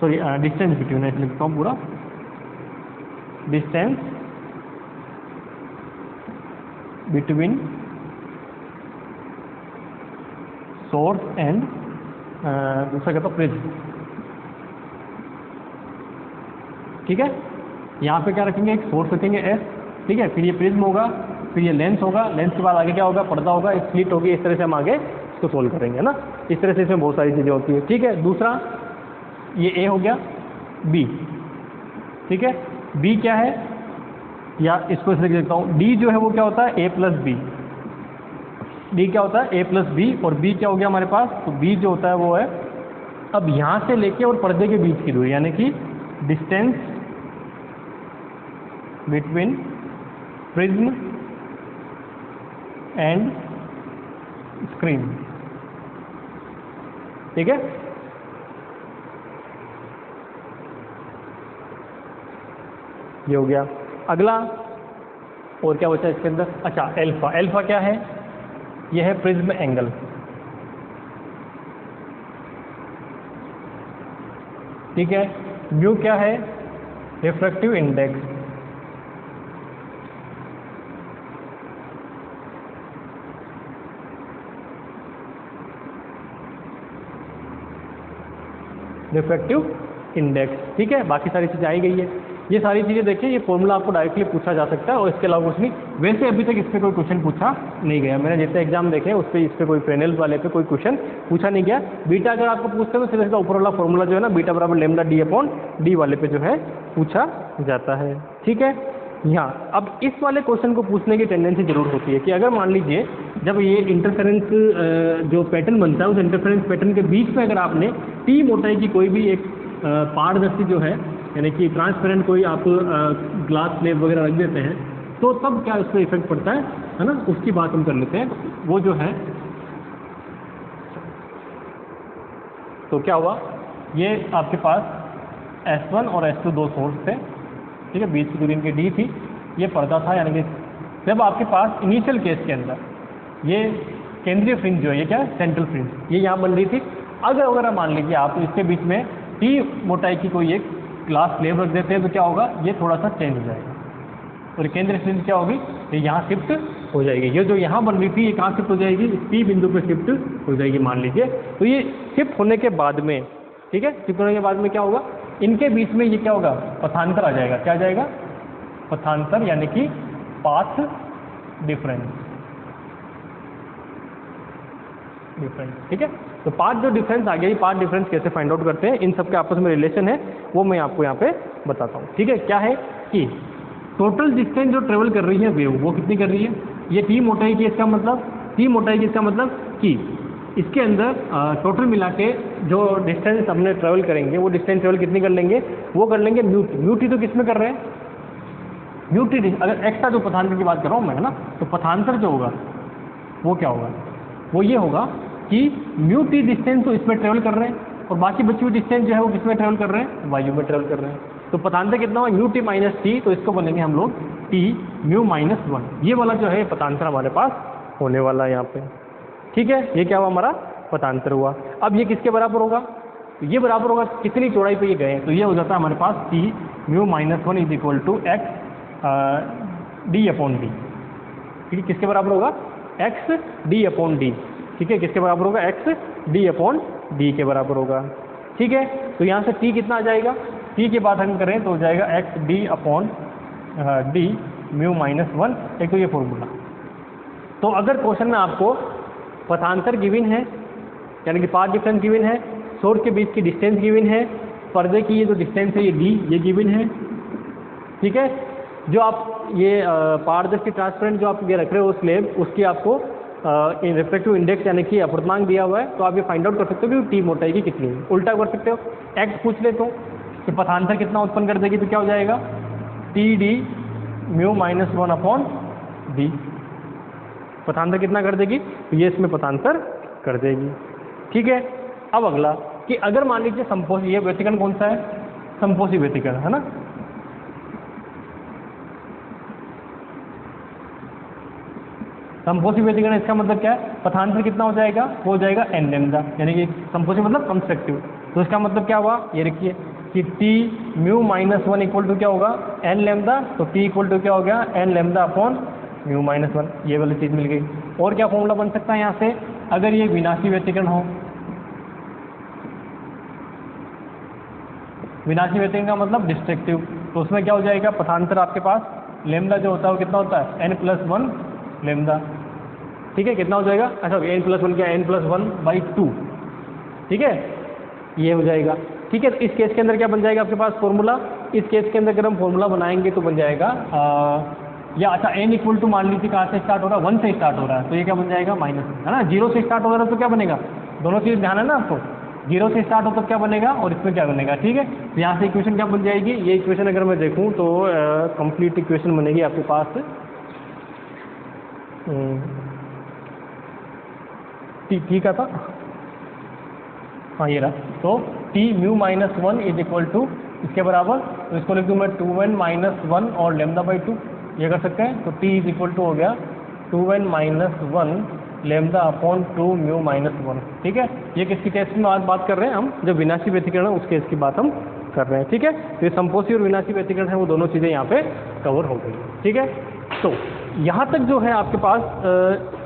सॉरी डिस्टेंस बिटवीन, ऐसे लिखता हूँ पूरा, डिस्टेंस बिटवीन सोर्स एंड दूसरा कहता हूँ प्रिज्म। ठीक है, यहाँ पे क्या रखेंगे, एक सोर्स रखेंगे S। ठीक है, फिर ये प्रिज्म होगा, फिर ये लेंस होगा, लेंस के बाद आगे क्या होगा, पर्दा होगा, स्लिट होगी, इस तरह से हम आगे इसको सोल्व करेंगे, है ना। इस तरह से इसमें बहुत सारी चीज़ें होती है, ठीक है। दूसरा ये ए हो गया, बी, ठीक है। बी क्या है, या इसको इस लिख देता हूँ, डी जो है वो क्या होता है, ए प्लस बी। डी क्या होता है, ए प्लस बी, और बी क्या हो गया हमारे पास, तो बी जो होता है वो है, अब यहाँ से लेके और पर्दे के बीच की दूरी, यानी कि distance between prism and screen, ठीक है। ये हो गया। अगला और क्या बचा इसके अंदर, अच्छा एल्फा। एल्फा क्या है, यह है प्रिज्म एंगल, ठीक है। म्यू क्या है, रिफ्रैक्टिव इंडेक्स, रिफ्रैक्टिव इंडेक्स, ठीक है। बाकी सारी चीज़ें आई गई है। ये सारी चीज़ें देखिए, ये फॉर्मूला आपको डायरेक्टली पूछा जा सकता है और इसके अलावा कुछ नहीं। वैसे अभी तक इस पर कोई क्वेश्चन पूछा नहीं गया, मैंने जितने एग्जाम देखे उस पर इस पर कोई पैनल वाले पे कोई क्वेश्चन पूछा नहीं गया। बीटा अगर आपको पूछते हैं तो सीधा सीधा ऊपर वाला फॉर्मूला जो है ना, बीटा बराबर लैम्डा डी अपॉन डी वाले पे जो है पूछा जाता है, ठीक है। यहाँ अब इस वाले क्वेश्चन को पूछने की टेंडेंसी जरूर होती है कि अगर मान लीजिए जब ये इंटरफेरेंस जो पैटर्न बनता है, उस इंटरफेरेंस पैटर्न के बीच में अगर आपने टी मोटाई की कोई भी एक पारदर्शी जो है, यानी कि ट्रांसपेरेंट कोई आप ग्लास स्लेब वगैरह रख देते हैं, तो तब क्या उस पर इफेक्ट पड़ता है ना, उसकी बात हम कर लेते हैं। वो जो है, तो क्या हुआ, ये आपके पास S1 और S2 दो सोर्स थे, ठीक है, बीच की दूरी इनकी D थी, ये पर्दा था, यानी कि जब आपके पास इनिशियल केस के अंदर ये केंद्रीय फ्रिंज जो है, ये क्या है, सेंट्रल फ्रिंज, ये यहाँ बन रही थी। अगर मान लीजिए आप इसके बीच में T मोटाई की कोई एक ग्लास स्लेब रख देते हैं, तो क्या होगा, ये थोड़ा सा चेंज हो जाएगा और केंद्रीय फ्रिंज क्या होगी, ये यहाँ शिफ्ट हो जाएगी। ये जो यहाँ बन रही थी ये कहाँ शिफ्ट हो जाएगी, इस P बिंदु पे शिफ्ट हो जाएगी मान लीजिए। तो ये शिफ्ट होने के बाद में, ठीक है, शिफ्ट होने के बाद में क्या होगा, इनके बीच में ये क्या होगा, पथांतर आ जाएगा। क्या आ जाएगा, पथांतर, यानी कि पाथ डिफरेंस, ठीक है। तो पाथ जो डिफरेंस आ गया, ये पाथ डिफरेंस कैसे फाइंड आउट करते हैं, इन सब के आपस में रिलेशन है, वो मैं आपको यहाँ पे बताता हूँ, ठीक है। क्या है कि टोटल डिस्टेंस जो ट्रेवल कर रही है वेव, वो कितनी कर रही है, ये टी मोटाई की, इसका मतलब टी मोटाई की, इसका मतलब कि इसके अंदर टोटल मिला के जो डिस्टेंस हमने ट्रेवल करेंगे, वो डिस्टेंस ट्रेवल कितनी कर लेंगे, वो कर लेंगे म्यू टी। तो किस में कर रहे हैं, म्यू टी। अगर एक्स्ट्रा जो पथांतर की बात कर रहा हूँ मैं, है ना, तो पथांतर जो होगा वो क्या होगा, वो ये होगा कि म्यू टी डिस्टेंस तो इसमें ट्रेवल कर रहे हैं और बाकी बची हुई डिस्टेंस जो है वो किसमें ट्रेवल कर रहे हैं, वायु में ट्रेवल कर रहे हैं। तो पथांतर कितना हुआ, म्यू टी माइनस टी, तो इसको बोलेंगे हम लोग टी म्यू माइनस 1। ये वाला जो है पथांतर हमारे पास होने वाला है यहाँ पे, ठीक है। ये क्या हुआ, हमारा पथांतर हुआ। अब ये किसके बराबर होगा, तो ये बराबर होगा कितनी चौड़ाई पे ये गए हैं, तो ये हो जाता है हमारे पास T mu minus 1 is equal to X D upon D, ठीक है। किसके बराबर होगा, एक्स डी अपॉन डी, ठीक है। किसके बराबर होगा, एक्स डी अपॉन डी के बराबर होगा, ठीक है। तो यहाँ से टी कितना आ जाएगा, टी की बात हम करें तो हो जाएगा x D upon D mu minus 1, एक तो ये फॉर्मूला। तो अगर क्वेश्चन में आपको पथांतर गिवन है, यानी कि पाथ डिफरेंस गिवन है, सोर्स के बीच की डिस्टेंस गिवन है, पर्दे की ये जो डिस्टेंस है ये डी, ये गिवन है, ठीक है। जो आप ये पारदर्शी ट्रांसपेरेंट जो आप ये रख रहे हो स्लेब, उसकी आपको रिफ्रैक्टिव इंडेक्स यानी कि अपवर्तनांक दिया हुआ है, तो आप ये फाइंड आउट कर सकते हो कि टी मोटाई की कितनी है। उल्टा कर सकते हो, एक्स पूछ ले तो कि पथांतर कितना उत्पन्न कर देगी, तो क्या हो जाएगा, T D mu minus 1 upon D. पथांतर कितना कर देगी, तो ये इसमें पथांतर कर देगी, ठीक है। अब अगला कि अगर मान लीजिए संपोषी, ये व्यतिकरण कौन सा है, संपोषी व्यतिकरण, है ना। संपोषी व्यतिकरण, इसका मतलब क्या है, पथांतर कितना हो जाएगा, वो हो जाएगा एन लैम्डा, यानी कि संपोषी मतलब कंस्ट्रक्टिव। तो इसका मतलब क्या हुआ, ये देखिए कि T mu minus 1 equal to क्या होगा, एन लैम्डा। तो टी इक्वल टू क्या हो गया, N lambda upon mu minus 1, ये वाली चीज़ मिल गई। और क्या फॉर्मूला बन सकता है यहाँ से, अगर ये विनाशी व्यतिकरण हो, विनाशी व्यतिकरण का मतलब डिस्ट्रक्टिव, तो उसमें क्या हो जाएगा, पथांतर आपके पास लैम्डा जो होता है वो कितना होता है, n+1 लैम्डा, ठीक है, कितना हो जाएगा, अच्छा n+1 क्या, n+1/2, ठीक है, ये हो जाएगा। ठीक है, इस केस के अंदर क्या बन जाएगा आपके पास फॉर्मूला, इस केस के अंदर अगर हम फॉर्मूला बनाएंगे तो बन जाएगा या अच्छा n इक्वल टू मान लीजिए कहाँ से स्टार्ट हो रहा है, 1 से स्टार्ट हो रहा है, तो ये क्या बन जाएगा माइनस, है ना, 0 से स्टार्ट हो रहा है तो क्या बनेगा, दोनों चीज़ ध्यान है ना आपको, 0 से स्टार्ट हो तो क्या बनेगा और इसमें क्या बनेगा। ठीक है, तो यहाँ से इक्वेशन क्या बन जाएगी, ये इक्वेशन अगर मैं देखूँ तो कंप्लीट इक्वेशन बनेगी आपके पास ठीक है था, हाँ ये रहा, तो t μ-1 इज इक्वल टू इसके बराबर, तो इसको लिख दूँ मैं 2n-1 और λ/2, ये कर सकते हैं, तो t इज इक्वल टू हो गया 2n-1 λ/2 μ-1। ठीक है, ये किसकी केस में आज बात कर रहे हैं हम, जब विनाशी व्यतिकरण है उस केस की बात हम कर रहे हैं। ठीक है, तो ये संपोषी और विनाशी व्यतिकरण है वो दोनों चीज़ें यहाँ पे कवर हो गई। ठीक है, तो यहाँ तक जो है आपके पास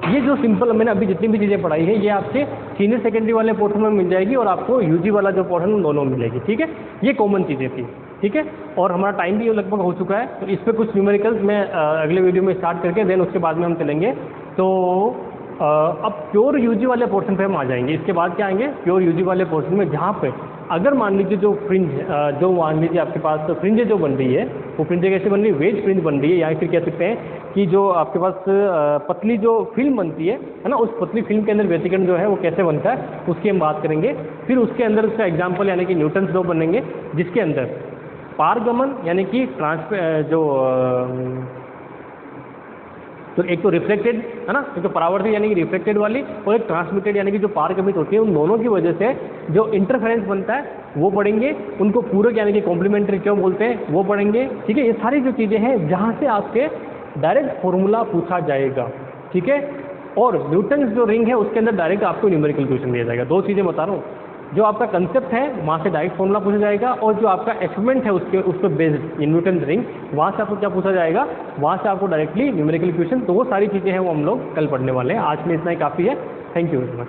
ये जो सिंपल मैंने अभी जितनी भी चीज़ें पढ़ाई है ये आपके सीनियर सेकेंडरी वाले पोर्शन में मिल जाएगी और आपको यूजी वाला जो पोर्शन दोनों मिलेगी। ठीक है, ये कॉमन चीज़ें थी। ठीक है, और हमारा टाइम भी लगभग हो चुका है, तो इस पर कुछ न्यूमेरिकल्स मैं अगले वीडियो में स्टार्ट करके देन उसके बाद में हम चलेंगे। तो अब प्योर यूजी वाले पोर्शन पे हम आ जाएंगे, इसके बाद क्या आएंगे प्योर यूजी वाले पोर्शन में, जहाँ पे अगर मान लीजिए जो फ्रिंज जो मान लीजिए आपके पास फ्रिंज जो बन रही है वो फ्रिंज कैसे बन रही है, वेज फ्रिंज बन रही है, या फिर कह सकते हैं कि जो आपके पास पतली जो फिल्म बनती है ना, उस पतली फिल्म के अंदर व्यतिकरण जो है वो कैसे बनता है उसकी हम बात करेंगे। फिर उसके अंदर उसका एग्जाम्पल यानी कि न्यूटन्स लॉ बनेंगे, जिसके अंदर पारगमन यानी कि तो एक तो रिफ्लेक्टेड है ना, एक तो परावर्तित यानी कि रिफ्लेक्टेड वाली, और एक ट्रांसमिटेड यानी कि जो पारगमित होती है, उन दोनों की वजह से जो इंटरफेरेंस बनता है वो पढ़ेंगे, उनको पूरक यानी कि कॉम्प्लीमेंट्री क्यों बोलते हैं वो पढ़ेंगे। ठीक है, ये सारी जो चीज़ें हैं जहाँ से आपके डायरेक्ट फॉर्मूला पूछा जाएगा। ठीक है, और न्यूटन जो रिंग है उसके अंदर डायरेक्ट आपको न्यूमेरिकल क्वेश्चन दिया जाएगा। दो चीज़ें बता रहा हूँ, जो आपका कंसेप्ट है वहाँ से डायरेक्ट फॉर्मूला पूछा जाएगा, और जो आपका एक्सपेरिमेंट है उस पर बेस्ड न्यूटन रिंग, वहाँ से आपको क्या पूछा जाएगा, वहाँ से आपको डायरेक्टली न्यूमेरिकल क्वेश्चन। तो वो सारी चीज़ें हैं वो हम लोग कल पढ़ने वाले हैं। आज में इतना ही काफ़ी है। Thank you very much.